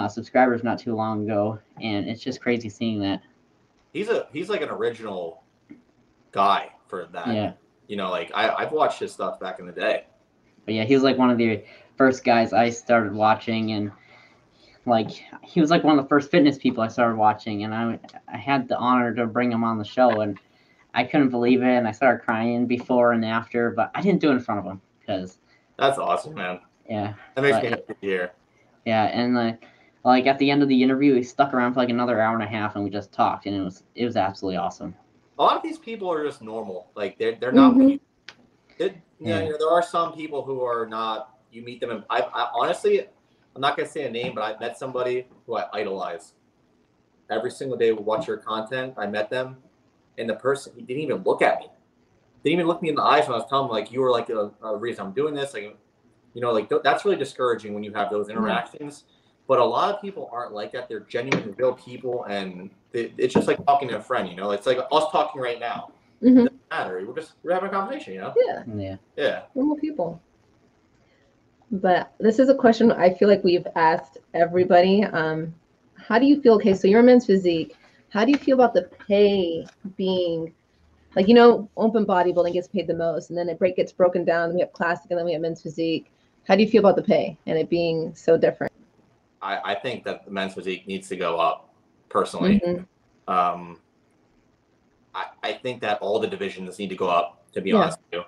subscribers not too long ago, and it's just crazy seeing that. He's like an original guy for that. Yeah. You know, like I've watched his stuff back in the day. But yeah, he was like one of the first guys I started watching, and like he was like one of the first fitness people I started watching, and I had the honor to bring him on the show, and I couldn't believe it, and I started crying before and after, but I didn't do it in front of him because that's awesome, man. Yeah. That makes me happy to hear. Yeah, and like at the end of the interview, he stuck around for like another hour and a half, and we just talked, and it was absolutely awesome. A lot of these people are just normal. Like they're not. You know, there are some people who are not you meet them. And I honestly, I'm not gonna say a name, but I met somebody who I idolize. Every single day, we watch your content. I met them, and the person, he didn't even look at me. Didn't even look me in the eyes when I was telling him, like, you were like a reason I'm doing this. Like, you know, like that's really discouraging when you have those interactions. But a lot of people aren't like that. They're genuine, real people, and it's just like talking to a friend. You know, it's like us talking right now. It doesn't matter. We're having a conversation. You know. Yeah. Normal people. But this is a question I feel like we've asked everybody. How do you feel? Okay, so you're a men's physique. How do you feel about the pay being, like, you know, open bodybuilding gets paid the most, and then it gets broken down, and we have classic, and then we have men's physique. How do you feel about the pay and it being so different? I think that the men's physique needs to go up, personally. I think that all the divisions need to go up, to be honest with you.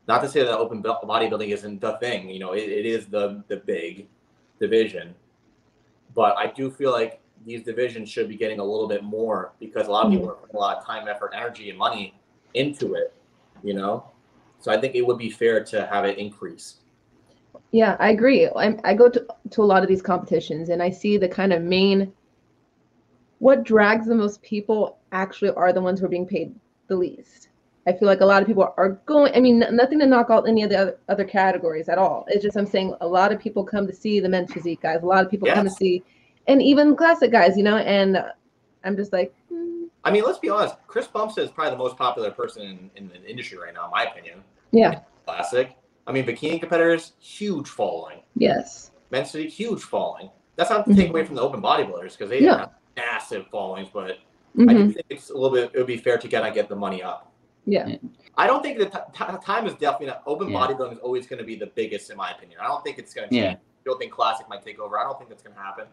Not to say that open bodybuilding isn't the thing, you know, it is the big division. But I do feel like these divisions should be getting a little bit more, because a lot of people are putting a lot of time, effort, energy, and money into it, you know? So I think it would be fair to have it increase. Yeah, I agree. I go to a lot of these competitions, and I see the kind of what drags the most people actually are the ones who are being paid the least. I feel like a lot of people are going, I mean, nothing to knock out any of the other categories at all. It's just, I'm saying a lot of people come to see the men's physique guys. A lot of people come to see, and even classic guys, you know, and I'm just like, I mean, let's be honest. Chris Bumstead is probably the most popular person in the industry right now, in my opinion. Yeah. Classic. I mean, bikini competitors, huge following. Yes. Men's physique, huge following. That's not to take away from the open bodybuilders, because they have massive followings, but I do think it's a little bit, it would be fair to get the money up. Yeah. I don't think that time is definitely not, open bodybuilding is always going to be the biggest, in my opinion. I don't think it's going to change. I don't think classic might take over. I don't think that's going to happen.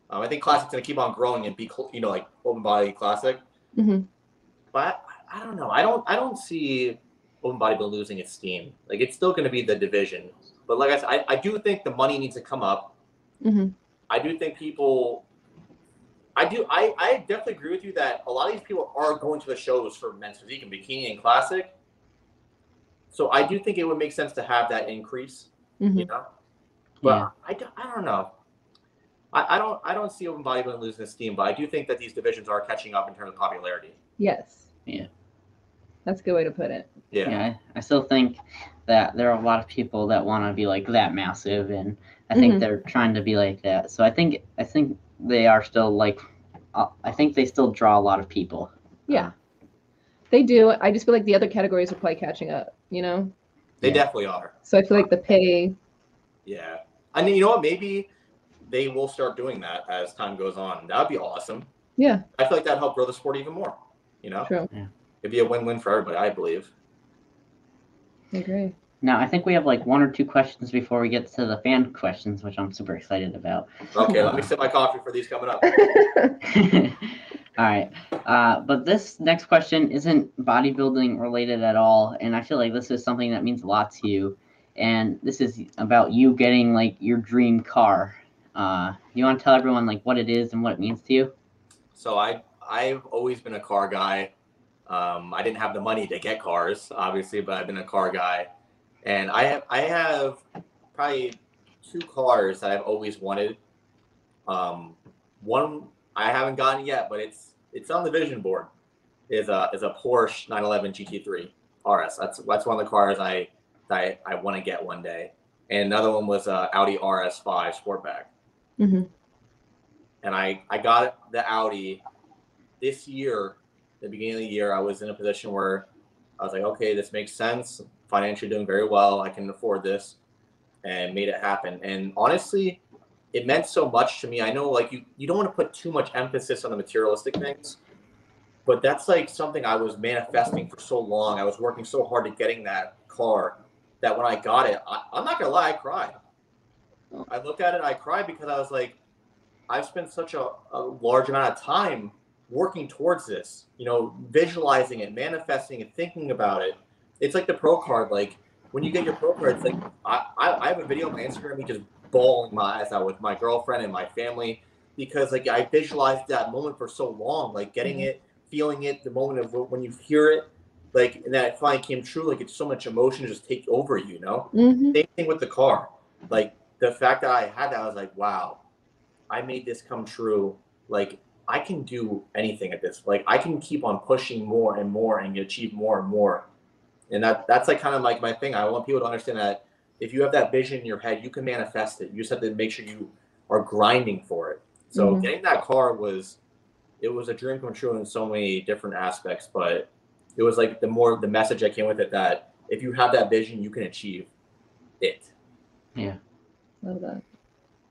I think classic's going to keep on growing and be, you know, like open body classic. But I don't know. I don't see open bodybuilding losing its steam. Like, it's still going to be the division. But like I said, I do think the money needs to come up. I do think people. I definitely agree with you that a lot of these people are going to the shows for men's physique and bikini and classic. So I do think it would make sense to have that increase, you know. But I don't know. I don't see open bodybuilding losing its steam, but I do think that these divisions are catching up in terms of popularity. Yes. Yeah. That's a good way to put it. Yeah. I still think that there are a lot of people that want to be like that massive, and I think they're trying to be like that. So I think they are still like, I think they still draw a lot of people. Yeah, they do. I just feel like the other categories are probably catching up, you know? They definitely are. So I feel like the pay. Yeah. I mean, you know what? Maybe they will start doing that as time goes on. That would be awesome. Yeah. I feel like that'd help grow the sport even more, you know? True. Yeah. It'd be a win-win for everybody, I believe. I agree. Now, I think we have like 1 or 2 questions before we get to the fan questions, which I'm super excited about. Okay, let me sip my coffee for these coming up. All right. But this next question isn't bodybuilding related at all, and I feel like this is something that means a lot to you. And this is about you getting like your dream car. You want to tell everyone like what it is and what it means to you? So I've always been a car guy. I didn't have the money to get cars, obviously, but I've been a car guy. And I have probably 2 cars that I've always wanted. One I haven't gotten yet, but it's on the vision board. Is a Porsche 911 GT3 RS. That's one of the cars I want to get one day. And another one was Audi RS5 Sportback. And I got the Audi this year. The beginning of the year, I was in a position where I was like, okay, this makes sense. Financially doing very well. I can afford this, and made it happen. And honestly, it meant so much to me. I know, like, you don't want to put too much emphasis on the materialistic things, but that's like something I was manifesting for so long. I was working so hard to getting that car that when I got it, I'm not gonna lie, I cried. I looked at it, I cried, because I was like, I've spent such a large amount of time working towards this, you know, visualizing it, manifesting it, thinking about it. It's like the pro card. Like, when you get your pro card, it's like, I have a video on my Instagram of me just bawling my eyes out with my girlfriend and my family, because like I visualized that moment for so long, like getting it, feeling it, the moment of when you hear it, like, and that finally came true. Like, it's so much emotion just take over, you know? Mm-hmm. Same thing with the car. Like, the fact that I had that, I was like, wow, I made this come true. Like, I can do anything at this. Like, I can keep on pushing more and more and achieve more and more. And that's like kind of like my thing. I want people to understand that if you have that vision in your head, you can manifest it. You just have to make sure you are grinding for it. So getting that car was a dream come true in so many different aspects, but it was like the message that came with it, that if you have that vision, you can achieve it. Yeah. Love that.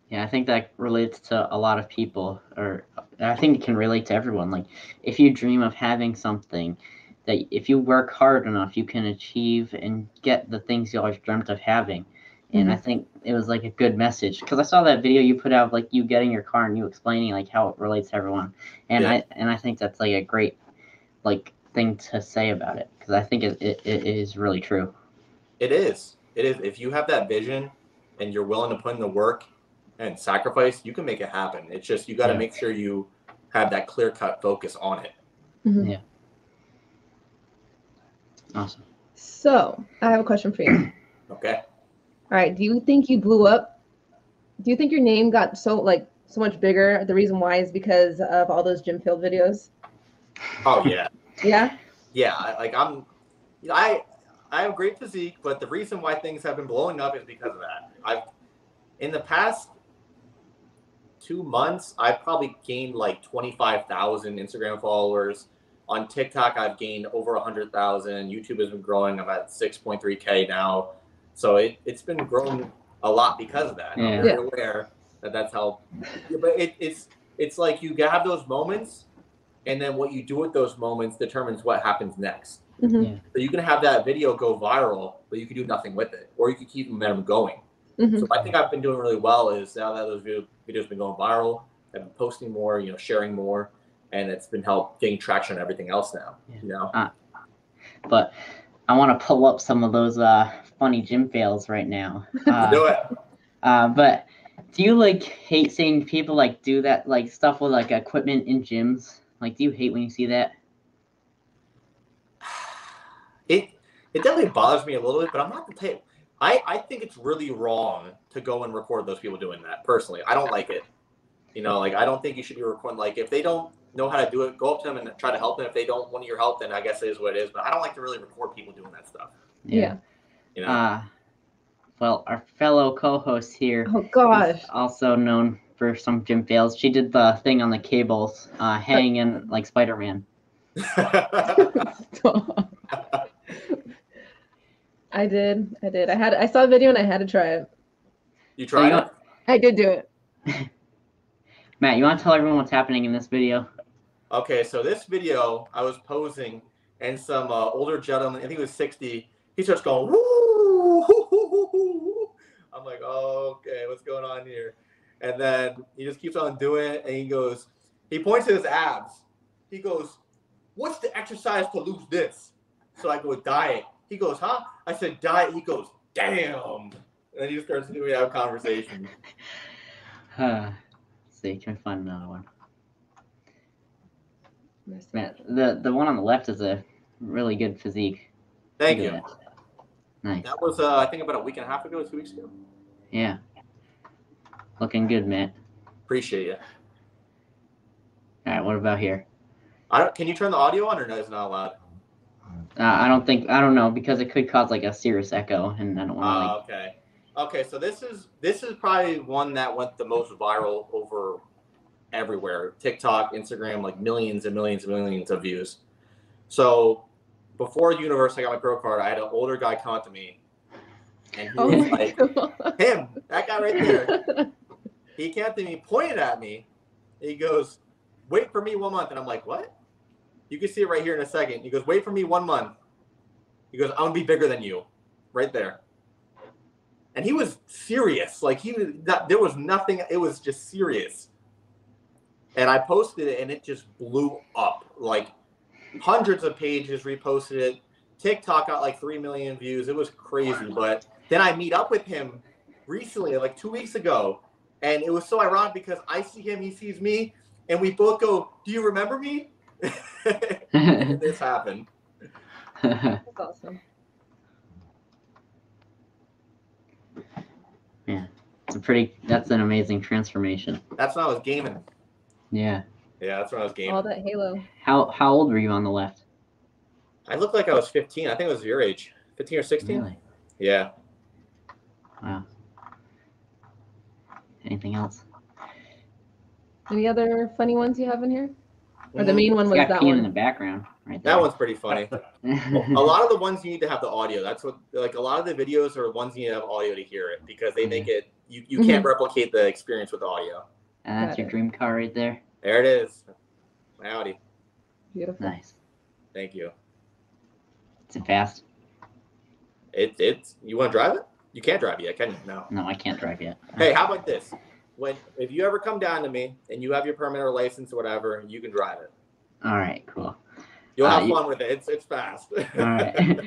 Yeah, I think that relates to a lot of people, or I think it can relate to everyone. Like, if you dream of having something, that if you work hard enough, you can achieve and get the things you always dreamt of having. And I think it was like a good message, because I saw that video you put out, like you getting your car and you explaining like how it relates to everyone. And I think that's like a great like thing to say about it, because I think it is really true. It is. If you have that vision and you're willing to put in the work and sacrifice, you can make it happen. It's just you got to make sure you have that clear-cut focus on it. Mm-hmm. Yeah. Awesome. So I have a question for you. Okay. All right. Do you think you blew up? Do you think your name got so much bigger? The reason why is because of all those gym fail videos. Oh yeah. Yeah. Yeah. I have great physique, but the reason why things have been blowing up is because of that. In the past 2 months, I've probably gained like 25,000 Instagram followers. On TikTok, I've gained over 100,000. YouTube has been growing. I'm at 6.3K now. So it's been growing a lot because of that. Yeah. I'm very aware that that's how. Yeah, but it's like you have those moments, and then what you do with those moments determines what happens next. Mm-hmm. Yeah. So you can have that video go viral, but you can do nothing with it, or you can keep momentum going. Mm-hmm. So I think I've been doing really well is now that those videos have been going viral, I've been posting more, sharing more, and it's been getting traction on everything else now, But I want to pull up some of those funny gym fails right now. Do it. But do you like hate seeing people like do that like stuff with like equipment in gyms? Like, do you hate when you see that? It definitely bothers me a little bit, but I'm not the type. I think it's really wrong to go and record those people doing that. Personally, I don't like it. Like I don't think you should be recording. Like if they don't know how to do it, go up to them and try to help them. If they don't want your help, then I guess it is what it is. But I don't like to really record people doing that stuff. Yeah. Well, our fellow co-host here, Oh gosh, also known for some gym fails, she did the thing on the cables, hanging like Spider-Man. I did. I saw a video and I had to try it. You tried it? I did do it. Matt, you want to tell everyone what's happening in this video? Okay, so this video, I was posing, and some older gentleman, I think he was 60, he starts going, woo, hoo, hoo, hoo, hoo. I'm like, oh, okay, what's going on here? And then he just keeps on doing it, and he points to his abs. He goes, what's the exercise to lose this? So I go, diet. He goes, huh? I said, diet. He goes, damn. And then he just starts doing a conversation. Let's see, can we find another one? Matt, the one on the left is a really good physique. Thank you. Nice. That was, I think, about a week and a half ago, 2 weeks ago. Yeah. Looking good, Matt. Appreciate it. All right, what about here? Can you turn the audio on, or no, it's not allowed? I don't know, because it could cause like a serious echo, and I don't want to Okay, so this is probably one that went the most viral over everywhere. TikTok, Instagram, like millions and millions and millions of views. So before university, I got my pro card, I had an older guy come up to me, and he was like, him, that guy right there. He came up to me, pointed at me, and he goes, wait for me 1 month. And I'm like, what? You can see it right here in a second. He goes, wait for me 1 month. He goes, I'm going to be bigger than you. Right there. And he was serious. Like, there was nothing. It was just serious. And I posted it, and it just blew up. Like, hundreds of pages reposted it. TikTok got like 3 million views. It was crazy. But then I meet up with him recently, like 2 weeks ago. And it was so ironic because I see him, he sees me, and we both go, do you remember me? And this happened. That's awesome. Yeah, that's an amazing transformation. That's when I was gaming. Yeah. Yeah, that's when I was gaming. All that Halo. How old were you on the left? I looked like I was 15. I think it was your age. 15 or 16? Really? Yeah. Wow. Anything else? Any other funny ones you have in here? Or the main one You was got that peeing in the one? background right there. That one's pretty funny. A lot of the ones you need to have the audio. That's what, like, a lot of the videos are ones you need to have audio to hear it because they make it, you can't replicate the experience with audio. And that's your dream car right there. There it is. My Audi. Beautiful. Nice. Thank you. Is it fast? It's you want to drive it? You can't drive it yet, can you? No. No, I can't drive yet. Hey, how about this? If you ever come down to me and you have your permit or license or whatever, you can drive it. All right, cool. You'll have fun with it. It's fast. All right.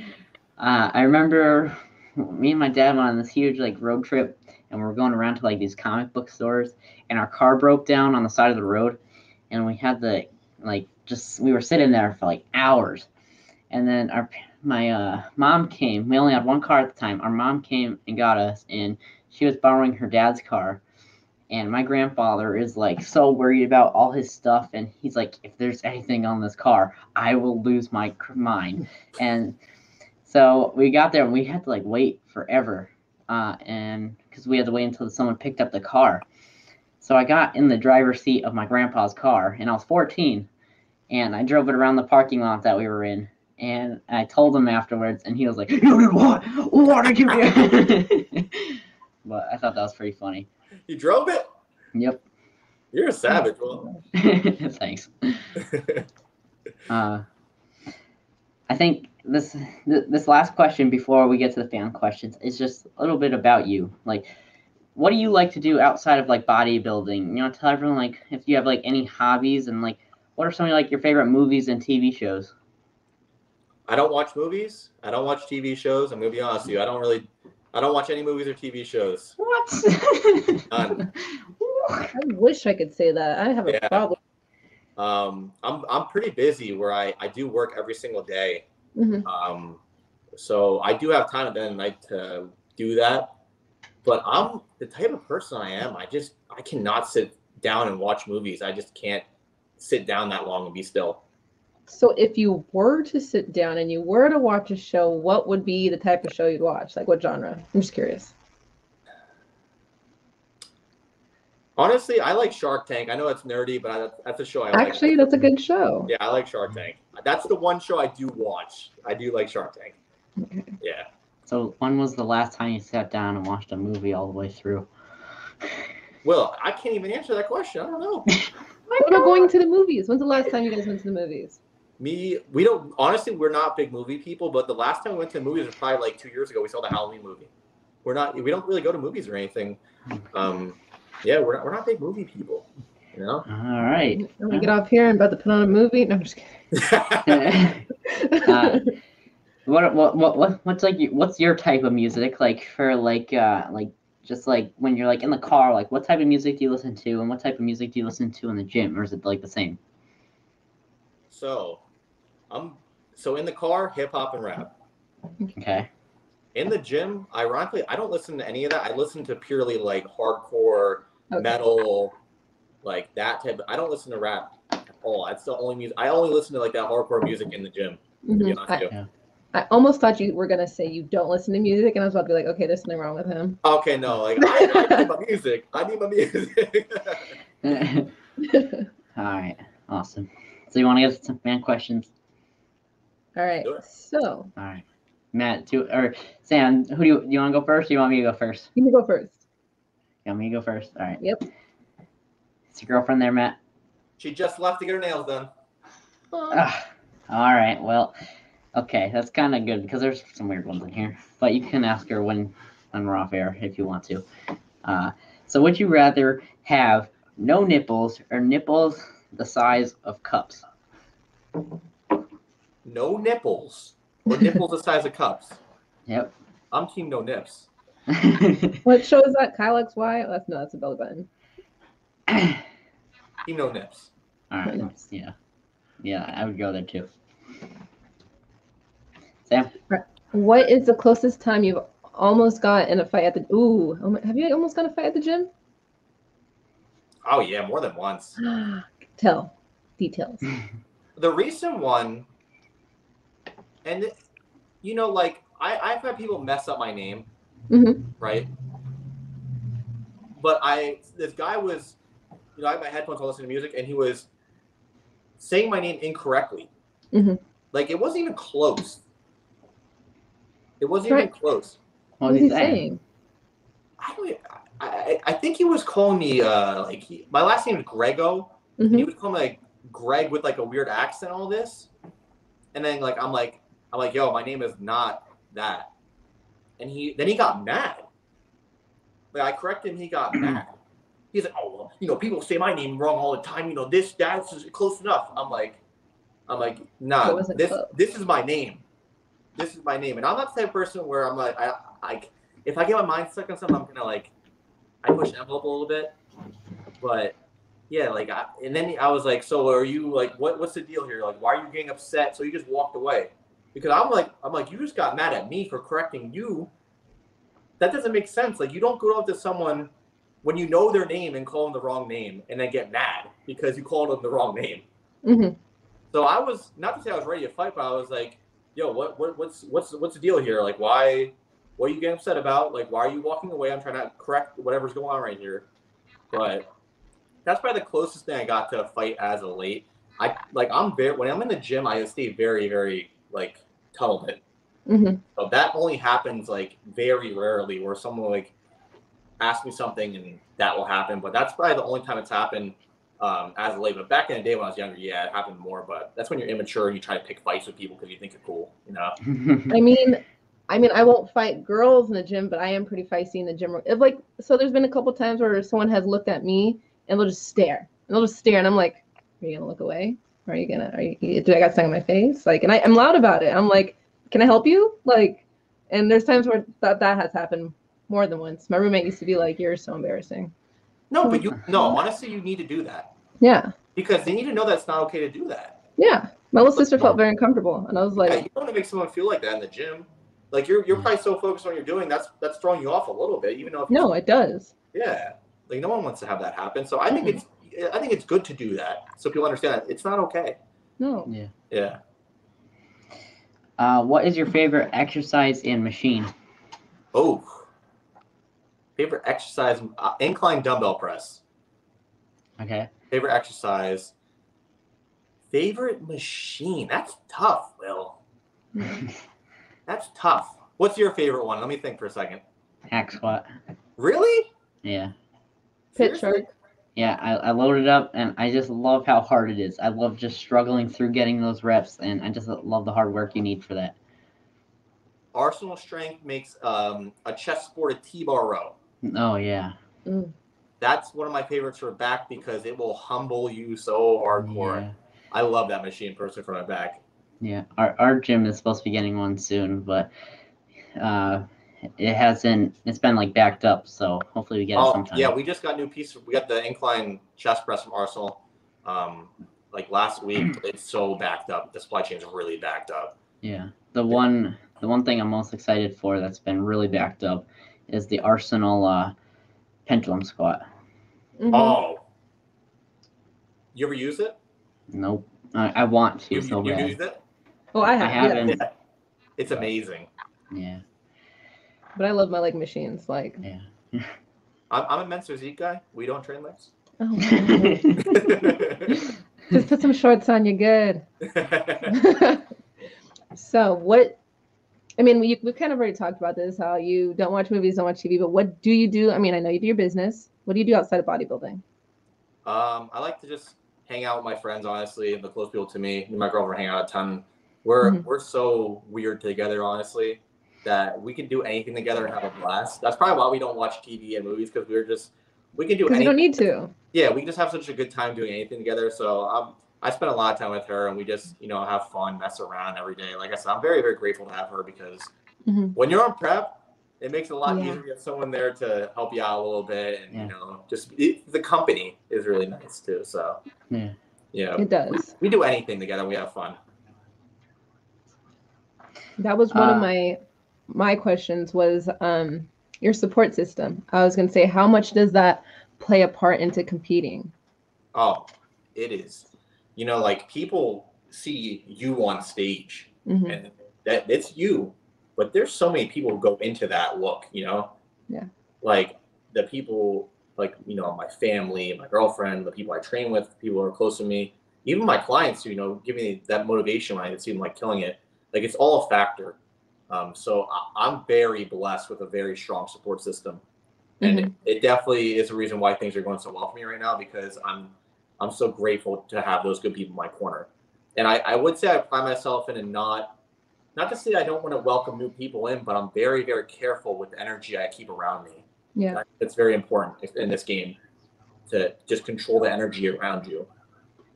I remember me and my dad went on this huge like road trip, and we were going around to like these comic book stores, and our car broke down on the side of the road, and we had to we were sitting there for like hours, and then my mom came. We only had one car at the time. Our mom came and got us, and she was borrowing her dad's car. And my grandfather is like so worried about all his stuff, and he's like, if there's anything on this car, I will lose my mind. And so we got there, and we had to like wait forever, and because we had to wait until someone picked up the car. So I got in the driver's seat of my grandpa's car, and I was 14, and I drove it around the parking lot that we were in. And I told him afterwards, and he was like, "You did what? What did you do?" But I thought that was pretty funny. You drove it? Yep. You're a savage. Well. Thanks. I think this last question before we get to the fan questions is just a little bit about you. Like, what do you like to do outside of like bodybuilding? You know, tell everyone like if you have like any hobbies and like what are some of like your favorite movies and TV shows? I don't watch movies. I don't watch TV shows. I'm gonna be honest with you. I don't watch any movies or TV shows. What? None. I wish I could say that. I have a problem. I'm pretty busy where I do work every single day. Mm-hmm. So I do have time at the end of the night to do that. But I'm the type of person I am. I cannot sit down and watch movies. I just can't sit down that long and be still. So if you were to sit down and you were to watch a show, what would be the type of show you'd watch? Like what genre? I'm just curious. Honestly, I like Shark Tank. I know it's nerdy, but that's a show I like. Actually, that's a good show. Yeah, I like Shark Tank. That's the one show I do watch. I do like Shark Tank. Okay. Yeah. So when was the last time you sat down and watched a movie all the way through? Well, I can't even answer that question. I don't know. What about going to the movies? When's the last time you guys went to the movies? We're not big movie people, but the last time we went to the movies was probably like 2 years ago. We saw the Halloween movie. We don't really go to movies or anything. Yeah, we're not big movie people, you know? All right. Let me get off here. I'm about to put on a movie. No, I'm just kidding. What's your type of music like for just like when you're like in the car, like what type of music do you listen to and what type of music do you listen to in the gym, or is it like the same? So in the car, hip hop and rap. Okay. In the gym, ironically, I don't listen to any of that. I listen to purely like hardcore metal, like that type. I don't listen to rap at all. That's the only music. I only listen to like that hardcore music in the gym. To be honest with you. I almost thought you were gonna say you don't listen to music, and I was about to be like, okay, there's something wrong with him. Okay, no, like I need my music. I need my music. All right, awesome. So you want to get some fan questions? All right. So. All right, Matt, or Sam, who do you want to go first? Or do you want me to go first? You can go first. You want me to go first? All right. Yep. Is your girlfriend there, Matt? She just left to get her nails done. All right. Well. Okay, that's kind of good because there's some weird ones in here. But you can ask her when we're off air if you want to. So would you rather have no nipples or nipples the size of cups? No nipples or nipples the size of cups? Yep. I'm team no nips. What show is that? Kyle XY? Oh, that's a belly button. Team no nips. All right. Yeah. Yeah, I would go there too. Sam? What is the closest time you've almost got in a fight at the? Ooh, have you almost got in a fight at the gym? Oh yeah, more than once. Tell details. The recent one, and you know, like I've had people mess up my name, right? But this guy was, you know, I had my headphones on listening to music, and he was saying my name incorrectly. Like it wasn't even close. It wasn't even close. What was he saying? I think he was calling me my last name is Greggo, and he was calling me like Greg with like a weird accent, all this, and then like I'm like yo, my name is not that, and he got mad. Like I corrected him, he got mad. He's like, oh well, you know, people say my name wrong all the time. You know, this that's close enough. I'm like, nah, this is my name. This is my name, and I'm not the type of person where I'm like, if I get my mind stuck on something, I'm gonna like, I push the envelope a little bit, but yeah, like, and then I was like, so are you like, what's the deal here? Like, why are you getting upset? So you just walked away, because I'm like, you just got mad at me for correcting you. That doesn't make sense. Like, you don't go up to someone when you know their name and call them the wrong name, and then get mad because you called them the wrong name. So I was, not to say I was ready to fight, but I was like, yo, what's the deal here? Like, what are you getting upset about? Like, why are you walking away? I'm trying to correct whatever's going on right here. But that's probably the closest thing I got to a fight as of late. When I'm in the gym, I stay very, very like tunnel it. So that only happens like very rarely, where someone will like ask me something and that will happen. But that's probably the only time it's happened as of late. But back in the day when I was younger, yeah, it happened more. But that's when you're immature and you try to pick fights with people because you think you're cool, you know? I mean, I won't fight girls in the gym, but I am pretty feisty in the gym. So there's been a couple times where someone has looked at me and they'll just stare. And I'm like, are you gonna look away? Do I got something on my face? Like, and I'm loud about it. I'm like, can I help you? Like, and there's times where that has happened more than once. My roommate used to be like, you're so embarrassing. No, but honestly, you need to do that. Yeah. Because they need to know that it's not okay to do that. Yeah. My little sister felt very uncomfortable, and I was like, you don't want to make someone feel like that in the gym. Like you're probably so focused on what you're doing, that's throwing you off a little bit, even though no, it does. Yeah. Like no one wants to have that happen. So I think it's good to do that so people understand that it's not okay. No. Yeah. What is your favorite exercise and machine? Oh. Favorite exercise, incline dumbbell press. Okay. Favorite exercise. Favorite machine. That's tough, Will. That's tough. What's your favorite one? Let me think for a second. Hack squat. Really? Yeah. Pit shark. Yeah, I loaded up, and I just love how hard it is. I love just struggling through getting those reps, and I just love the hard work you need for that. Arsenal Strength makes a chest sport a T-bar row. Oh, yeah. That's one of my favorites for back because it will humble you so hardcore. Yeah. I love that machine personally for my back. Yeah, our gym is supposed to be getting one soon, but it's been like backed up, so hopefully we get it sometime. Yeah, we just got new pieces. We got the incline chest press from Arsenal like last week. It's so backed up. The supply chain is really backed up. Yeah. The one thing I'm most excited for that's been really backed up is the Arsenal pendulum squat. Oh. You ever use it? Nope. I want to so bad. You used it? Oh, I haven't. Yeah. It's amazing. Yeah. But I love my leg machines. Like. Yeah. I'm a men's physique guy. We don't train legs. Oh. Just put some shorts on. You're good. So what? I mean, we kind of already talked about this. How you don't watch movies, don't watch TV. But what do you do? I mean, I know you do your business. What do you do outside of bodybuilding? I like to just hang out with my friends, honestly, the close people to me. Me and my girlfriend hang out a ton. We're so weird together, honestly, that we can do anything together and have a blast. That's probably why we don't watch TV and movies, because we can do anything. You don't need to. Yeah, we can just have such a good time doing anything together. So I spend a lot of time with her, and we just, have fun, mess around every day. Like I said, I'm very, very grateful to have her, because when you're on prep, it makes it a lot easier to get someone there to help you out a little bit. And, the company is really nice too. So, it does. We do anything together. We have fun. That was one of my questions was your support system. I was going to say, how much does that play a part into competing? Oh, it is. You know, like people see you on stage and that it's you, but there's so many people who go into that look, you know? Yeah. Like the people, like, you know, my family, my girlfriend, the people I train with, people who are close to me, even my clients who, you know, give me that motivation when I see them like killing it. Like it's all a factor. So I'm very blessed with a very strong support system. And it definitely is a reason why things are going so well for me right now, because I'm so grateful to have those good people in my corner. And I would say I pride myself in, and not to say I don't want to welcome new people in, but I'm very, very careful with the energy I keep around me. Yeah. It's very important in this game to just control the energy around you.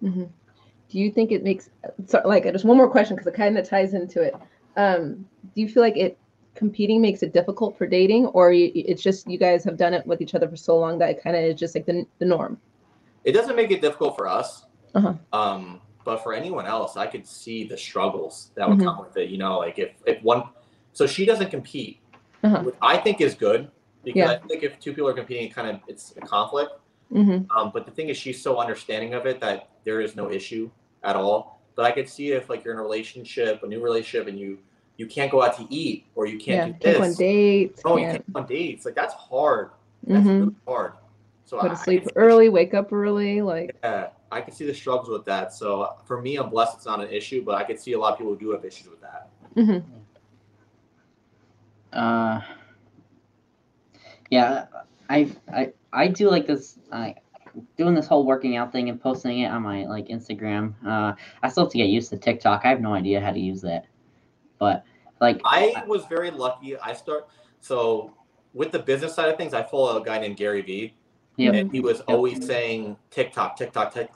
Do you think it makes, so like, just one more question, because it kind of ties into it. Do you feel like competing makes it difficult for dating, or it's just you guys have done it with each other for so long that it kind of is just like the norm? It doesn't make it difficult for us. But for anyone else, I could see the struggles that would come with it. You know, like if one, so she doesn't compete, which I think is good, because I think if two people are competing, it's a conflict. But the thing is, she's so understanding of it that there is no issue at all. But I could see if like you're in a relationship, a new relationship, and you can't go out to eat, or you can't do this. Can't go on dates. Oh, you can't go on dates. Like that's hard. That's really hard. So go to sleep early, wake up early, like. Yeah, I can see the struggles with that. So for me, I'm blessed it's not an issue, but I could see a lot of people who do have issues with that. Yeah, I do like this. Doing this whole working out thing and posting it on my like Instagram. I still have to get used to TikTok. I have no idea how to use that, but like I was very lucky. So with the business side of things, I follow a guy named Gary V. And he was always saying TikTok.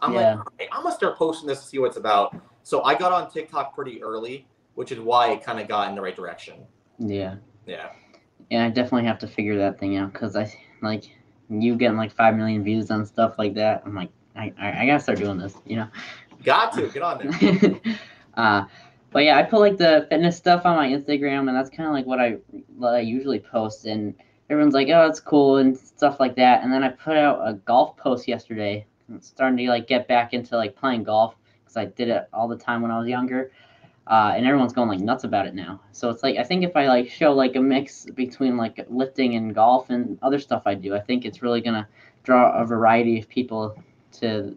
I'm like, okay, I'm gonna start posting this to see what it's about. So I got on TikTok pretty early, which is why it kind of got in the right direction. Yeah, I definitely have to figure that thing out, because I like you getting like 5 million views on stuff like that. I'm like, I gotta start doing this, you know. Got to get on there. But yeah, I put like the fitness stuff on my Instagram, and that's kind of like what I usually post, and everyone's like, oh, it's cool and stuff like that. And then I put out a golf post yesterday. I'm starting to like get back into like playing golf, because I did it all the time when I was younger. And everyone's going like nuts about it now. So it's like, I think if I like show like a mix between like lifting and golf and other stuff I do, I think it's really gonna draw a variety of people to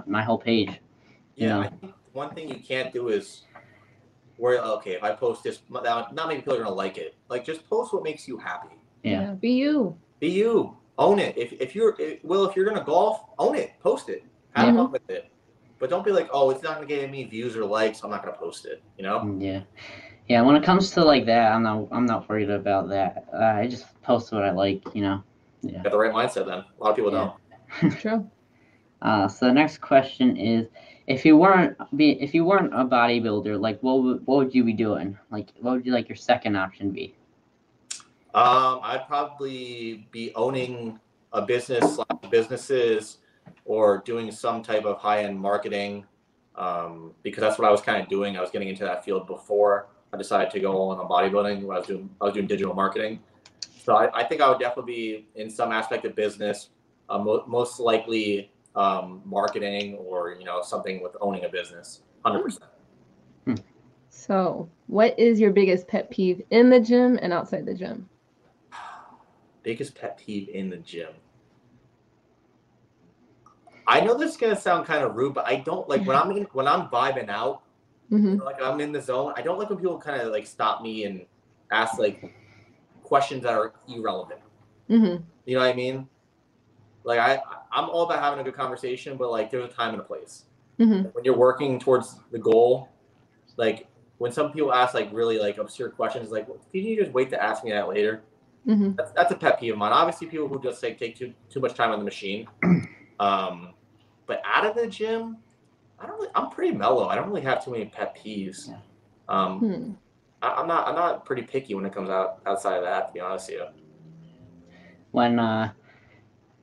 my whole page. Yeah, you know? I think one thing you can't do is if I post this, not many people are gonna like it. Like just post what makes you happy. Yeah. Be you. Be you. Own it. If you're gonna golf, own it. Post it. Have fun with it. But don't be like, oh, it's not gonna get any views or likes, I'm not gonna post it. You know? Yeah. When it comes to like that, I'm not worried about that. I just post what I like. You know. Yeah. Got the right mindset then. A lot of people don't. True. So the next question is, if you weren't a bodybuilder, like what would you be doing? Like what would you like your second option be? I'd probably be owning a businesses, or doing some type of high-end marketing, because that's what I was kind of doing. I was getting into that field before I decided to go all in on bodybuilding. I was doing digital marketing. So I think I would definitely be in some aspect of business, most likely marketing, or something with owning a business. 100%. So what is your biggest pet peeve in the gym and outside the gym? Biggest pet peeve in the gym. I know this is gonna sound kind of rude, but I don't like when I'm vibing out, like I'm in the zone. I don't like when people kind of like stop me and ask like questions that are irrelevant. You know what I mean? Like I'm all about having a good conversation, but like there's a time and a place. When you're working towards the goal, like when some people ask like really like absurd questions, like, well, can you just wait to ask me that later? That's a pet peeve of mine. Obviously, people who just like take too much time on the machine. But out of the gym, I'm pretty mellow. I don't really have too many pet peeves. I'm not pretty picky when it comes outside of that, to be honest with you. When I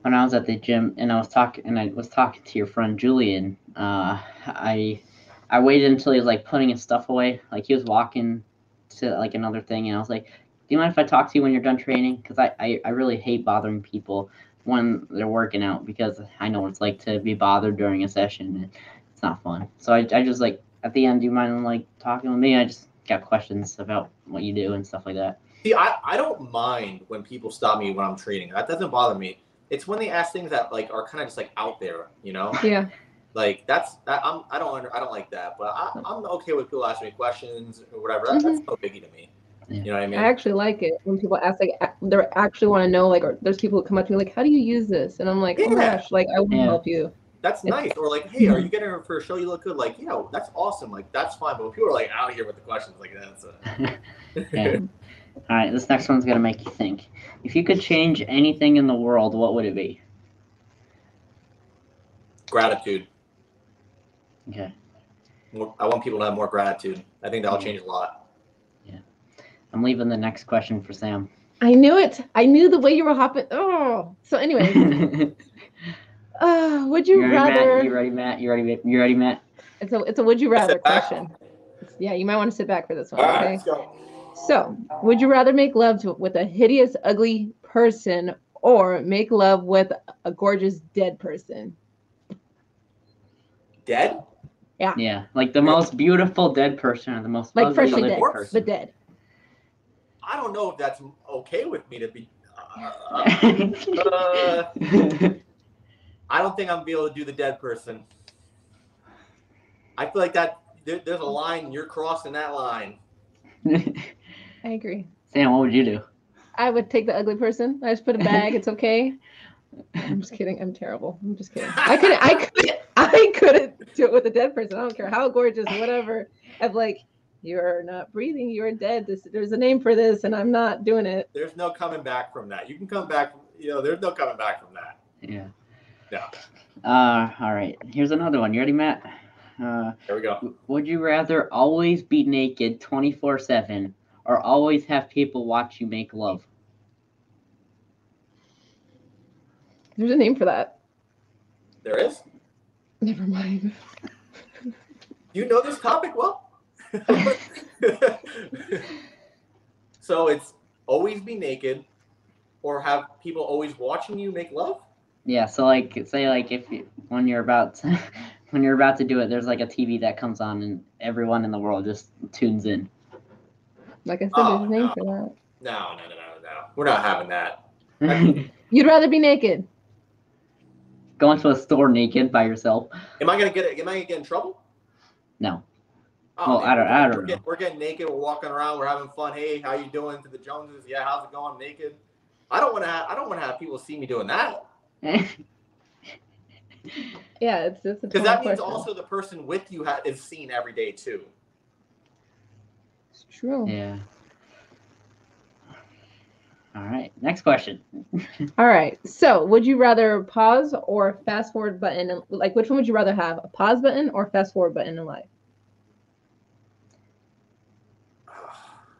was at the gym and I was talking to your friend Julian, I I waited until he was like putting his stuff away. Like he was walking to like another thing, and I was like, "Do you mind if I talk to you when you're done training?" Because I really hate bothering people when they're working out, because I know what it's like to be bothered during a session. And it's not fun. So I just like at the end, do you mind like talking with me? I just got questions about what you do and stuff like that. See, I don't mind when people stop me when I'm training. That doesn't bother me. It's when they ask things that like are kind of just like out there, you know? Yeah. Like I don't like that. But I'm okay with people asking me questions or whatever. That's no biggie to me. Yeah. You know what I mean? I actually like it when people ask, like, they actually want to know, like, or there's people who come up to me like, how do you use this? And I'm like, oh my gosh, like, I want to help you. That's nice. Or like, hey, are you getting her for a show? You look good. Like, yeah, that's awesome. Like, that's fine. But when people are like out here with the questions, like that's Okay. All right, this next one's gonna make you think. If you could change anything in the world, what would it be? Gratitude. Okay. I want people to have more gratitude. I think that'll change a lot. Yeah. I'm leaving the next question for Sam. I knew it. I knew the way you were hopping. Oh, so anyway. Would you rather? You ready, Matt? You ready, Matt? It's a would you rather question. Yeah, you might want to sit back for this one. All right, Okay. let's go. So, would you rather make love with a hideous, ugly person, or make love with a gorgeous dead person? Dead? Yeah. Yeah, like the most beautiful dead person or the most Like ugly freshly dead dead, person. but dead. I don't know if that's okay with me to be. I don't think I'm gonna be able to do the dead person. I feel like that there's a line. You're crossing that line. I agree. Sam, what would you do? I would take the ugly person. I just put a bag. It's okay. I'm just kidding. I'm terrible. I'm just kidding. I couldn't do it with a dead person. I don't care how gorgeous, whatever. I'm like, you're not breathing. You're dead. There's a name for this, and I'm not doing it. There's no coming back from that. You can come back. There's no coming back from that. Yeah. Yeah. All right. Here's another one. You ready, Matt? There we go. Would you rather always be naked 24/7 or always have people watch you make love? There's a name for that. There is? Never mind. You know this topic well? So it's always be naked or have people always watching you make love? Yeah, so like say like when you're about to do it, there's like a TV that comes on and everyone in the world just tunes in. Like I said, there's a name for that. No. We're not having that. You'd rather be naked. Going to a store naked by yourself. Am I gonna get in trouble? No. Oh, well, I don't know. We're getting naked. We're walking around. We're having fun. Hey, how you doing? To the Joneses. Yeah, how's it going? Naked. I don't want to have people see me doing that. Yeah, it's a because that means also the person with you is seen every day too. It's true. Yeah. All right. Next question. All right. So, would you rather pause or fast forward button? Like, which one would you rather have? A pause button or fast forward button in life?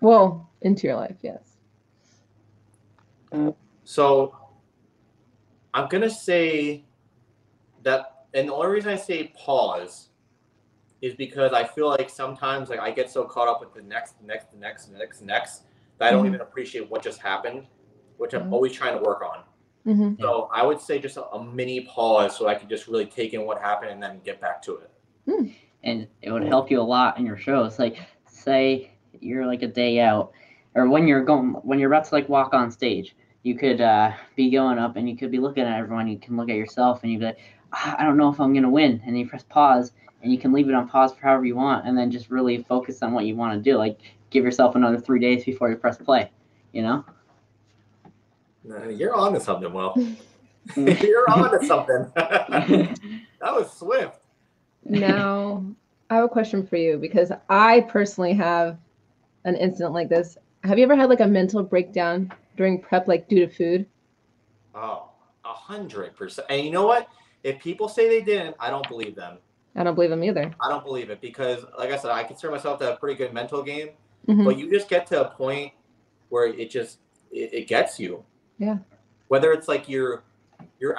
Well, into your life, yes. So, I'm gonna say that, and the only reason I say pause is because I feel like sometimes like I get so caught up with the next that I don't even appreciate what just happened, which I'm always trying to work on. Mm-hmm. So I would say just a mini pause so I could just really take in what happened and then get back to it. And it would help you a lot in your shows. Like, say you're like a day out, or when you're about to like walk on stage, you could be going up and you could be looking at everyone. You can look at yourself and you'd be like, I don't know if I'm gonna win. And then you press pause and you can leave it on pause for however you want, and then just really focus on what you want to do. Like, give yourself another 3 days before you press play. You know? You're on to something, Will. You're on to something. That was swift. Now, I have a question for you because I personally have an incident like this. Have you ever had like a mental breakdown during prep, like due to food? Oh, 100%. And you know what? If people say they didn't, I don't believe them. I don't believe them either. I don't believe it because, like I said, I consider myself to have a pretty good mental game. Mm-hmm. But you just get to a point where it gets you. Yeah. Whether it's like you're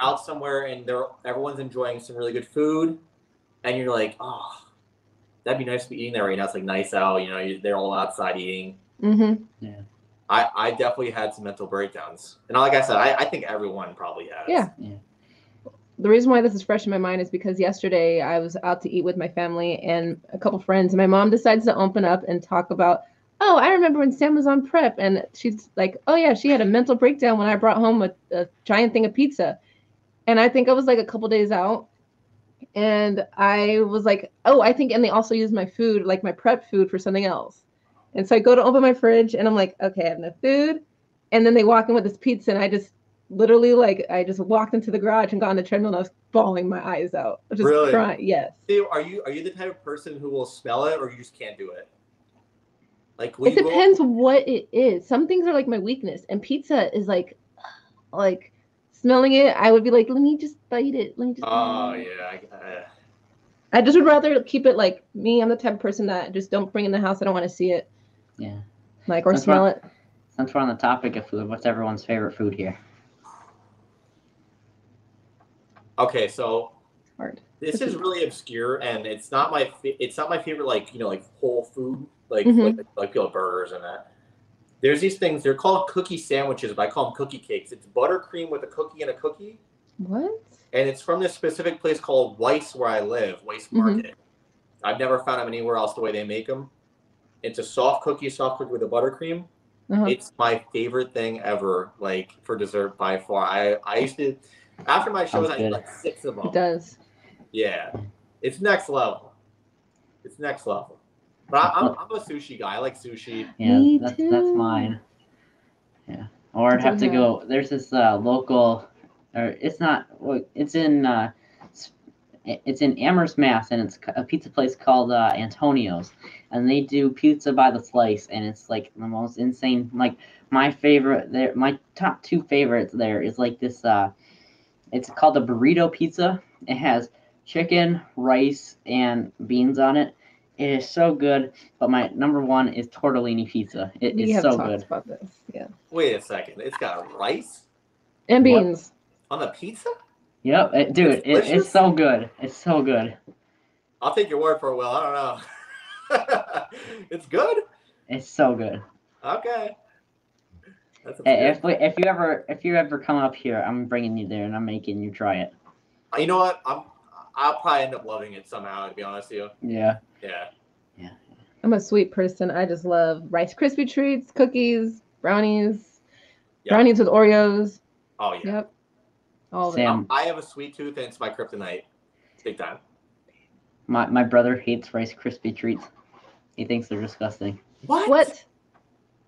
out somewhere and everyone's enjoying some really good food, and you're like, oh, that'd be nice to be eating there right now. It's like nice out, you know, they're all outside eating. Mm-hmm. Yeah. I definitely had some mental breakdowns. And like I said, I think everyone probably has. Yeah. The reason why this is fresh in my mind is because yesterday I was out to eat with my family and a couple friends, and my mom decides to open up and talk about, oh, I remember when Sam was on prep, and she's like, oh yeah, she had a mental breakdown when I brought home a giant thing of pizza. And I think I was like a couple days out, and I was like, oh, I think, and they also used my food, like my prep food, for something else. And so I go to open my fridge, and I'm like, okay, I have no food. And then they walk in with this pizza, and I just literally, like, I just walked into the garage and got on the treadmill, and I was bawling my eyes out. Just really? Crying. Yes. See, are you the type of person who will smell it, or you just can't do it? Like, It depends what it is. Some things are like my weakness, and pizza is like smelling it, I would be like, let me just bite it. Let me just. Oh yeah. I just would rather keep it like me. I'm the type of person that just don't bring it in the house. I don't want to see it. Yeah. Like, or smell it. Since we're on the topic of food, what's everyone's favorite food here? Okay, so Hard. this is really obscure, and it's not my favorite, like, you know, like whole food, like like people have burgers and that. There's these things, they're called cookie sandwiches, but I call them cookie cakes. It's buttercream with a cookie and a cookie. What? And it's from this specific place called Weiss, where I live, Weiss Market. I've never found them anywhere else the way they make them. It's a soft cookie with a buttercream. It's my favorite thing ever, like, for dessert by far. I used to, after my shows, I eat like 6 of them. It does. Yeah. It's next level. It's next level. But I'm a sushi guy. I like sushi. Yeah, that's mine. Yeah. Or I'd have to go, there's this local, or it's not, it's in Amherst, Mass, and it's a pizza place called Antonio's, and they do pizza by the slice, and it's like the most insane. Like, my favorite there, my top 2 favorites there is like this. It's called the burrito pizza. It has chicken, rice, and beans on it. It is so good. But my number 1 is tortellini pizza. It is so good. About this. Yeah. Wait a second. It's got rice and beans on the pizza. Yep, it's so good. It's so good. I'll take your word for it, Will. I don't know. It's good. It's so good. Okay. If you ever come up here, I'm bringing you there and I'm making you try it. You know what? I'll probably end up loving it somehow, to be honest with you. Yeah. Yeah. I'm a sweet person. I just love Rice Krispie treats, cookies, brownies, brownies with Oreos. Oh yeah. Yep. All Sam, I have a sweet tooth, and it's my kryptonite. Big time. My brother hates Rice Krispie treats. He thinks they're disgusting. What?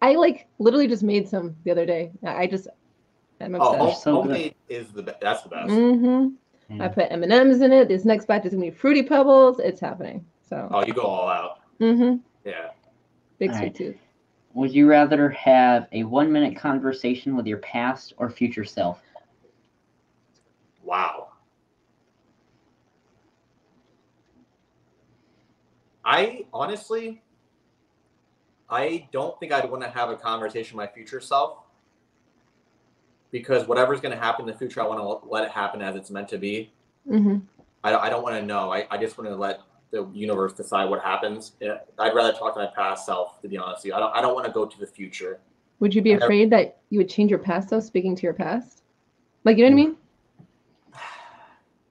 I literally just made some the other day. I'm obsessed. Homemade is that's the best. Mm-hmm. Yeah. I put M&Ms in it. This next batch is gonna be Fruity Pebbles. It's happening. So. Oh, you go all out. Mm-hmm. Yeah. Big sweet tooth. Would you rather have a 1-minute conversation with your past or future self? Wow. I honestly, I don't think I'd want to have a conversation with my future self, because whatever's going to happen in the future, I want to let it happen as it's meant to be. Mm-hmm. I don't want to know. I just want to let the universe decide what happens. I'd rather talk to my past self, to be honest with you. I don't want to go to the future. Would you be afraid that you would change your past, though, speaking to your past? Like, you know what I mean?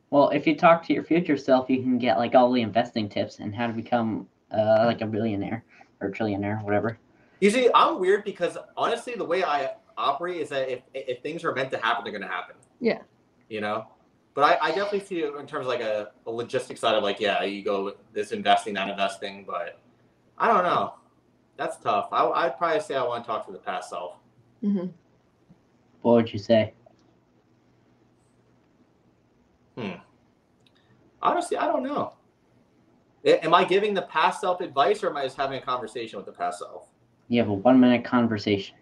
Well, if you talk to your future self, you can get all the investing tips and how to become a billionaire or trillionaire, whatever. You see, I'm weird because honestly, the way I operate is that if things are meant to happen, they're going to happen. Yeah. You know? But I definitely see it in terms of a logistic side of you go with this investing, that investing, but I don't know. That's tough. I'd probably say I want to talk to the past self. Mm-hmm. What would you say? Honestly, I don't know. Am I giving the past self advice, or am I just having a conversation with the past self? You have a 1-minute conversation.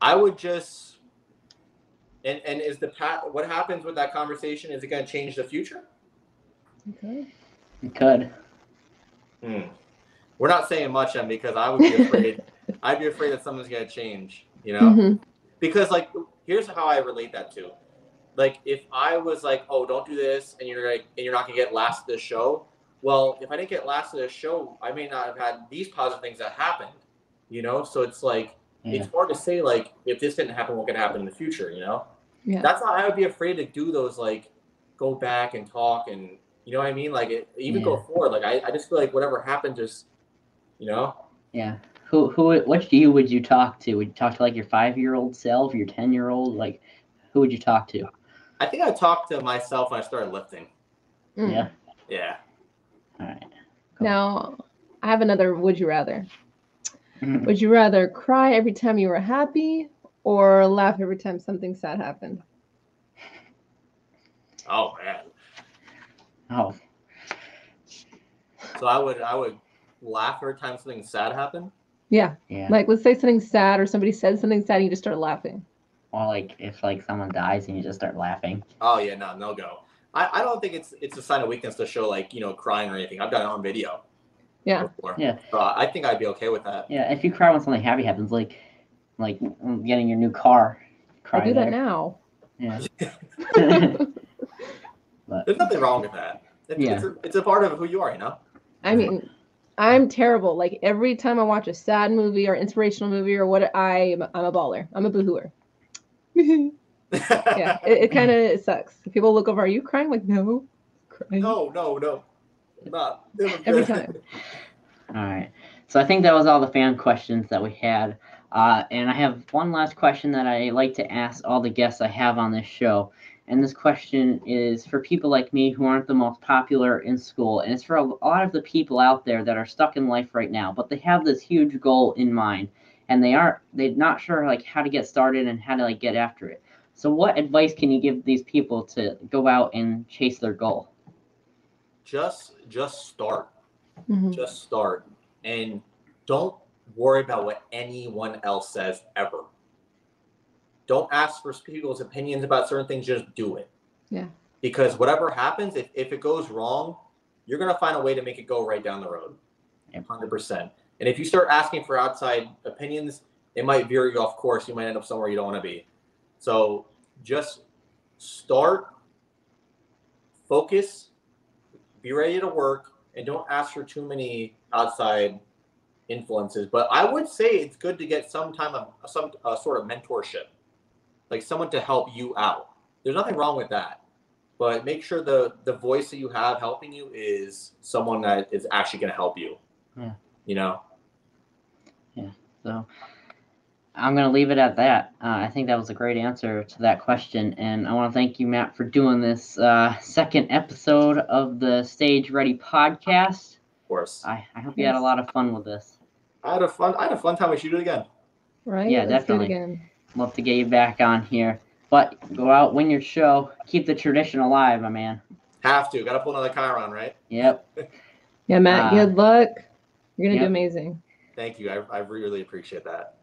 I would just, and is what happens with that conversation? Is it going to change the future? Okay. It could. We're not saying much then, because I would be afraid. I'd be afraid that something's going to change. You know, Mm-hmm. because here's how I relate that to. like if I was like, oh, don't do this, and you're not gonna get last of this show. Well, if I didn't get last of this show, I may not have had these positive things that happened. So it's like it's hard to say like if this didn't happen, what could happen in the future. Yeah. That's why I would be afraid to do those like go back and talk and you know what I mean, like even go forward. Like I just feel like whatever happened, just Yeah. Which you would you talk to? Would you talk to like your 5-year-old self, your 10-year-old? Like, who would you talk to? I think I talked to myself when I started lifting. Yeah. Yeah. All right. Cool. Now, I have another would you rather. Mhm. Would you rather cry every time you were happy or laugh every time something sad happened? Oh man. Oh. So I would laugh every time something sad happened. Yeah. Yeah. Like, let's say something sad or somebody said something sad and you just start laughing. Or like if like someone dies and you just start laughing. Oh yeah, no go. I don't think it's a sign of weakness to show like crying or anything. I've done it on video. Yeah. Before. Yeah. So I think I'd be okay with that. Yeah. If you cry when something happy happens, like getting your new car. Cry I do there. that now. Yeah. But, There's nothing wrong with that. It's a part of who you are. I mean, I'm terrible. Like every time I watch a sad movie or inspirational movie or what, I'm a baller. I'm a boohooer. Yeah, it kind of sucks. People look over, are you crying? Like, no. Crying. No. Not. Every time. all right. So I think that was all the fan questions that we had. And I have one last question that I like to ask all the guests I have on this show. And this question is for people like me who aren't the most popular in school. And it's for a lot of the people out there that are stuck in life right now, but they have this huge goal in mind. And they're not sure like how to get started and how to like get after it. So what advice can you give these people to go out and chase their goal? Just start. Mm-hmm. Just start. And don't worry about what anyone else says ever. Don't ask for people's opinions about certain things. Just do it. Yeah. Because whatever happens, if it goes wrong, you're going to find a way to make it go right down the road. 100%. And if you start asking for outside opinions, it might veer you off course. You might end up somewhere you don't want to be. So just start, focus, be ready to work, and don't ask for too many outside influences. But I would say it's good to get some sort of mentorship, like someone to help you out. There's nothing wrong with that. But make sure the voice that you have helping you is someone that is actually going to help you. Yeah. Yeah. So I'm going to leave it at that. I think that was a great answer to that question. And I want to thank you, Matt, for doing this second episode of the Stage Ready podcast. Of course. I hope you had a lot of fun with this. I had a fun time. We should do it again. Right? Yeah, Let's definitely. do it again. Love to get you back on here. But go out, win your show. Keep the tradition alive, my man. Have to. Got to pull another Chiron, right? Yep. Yeah, Matt, good luck. You're going to do amazing. Thank you. I really appreciate that.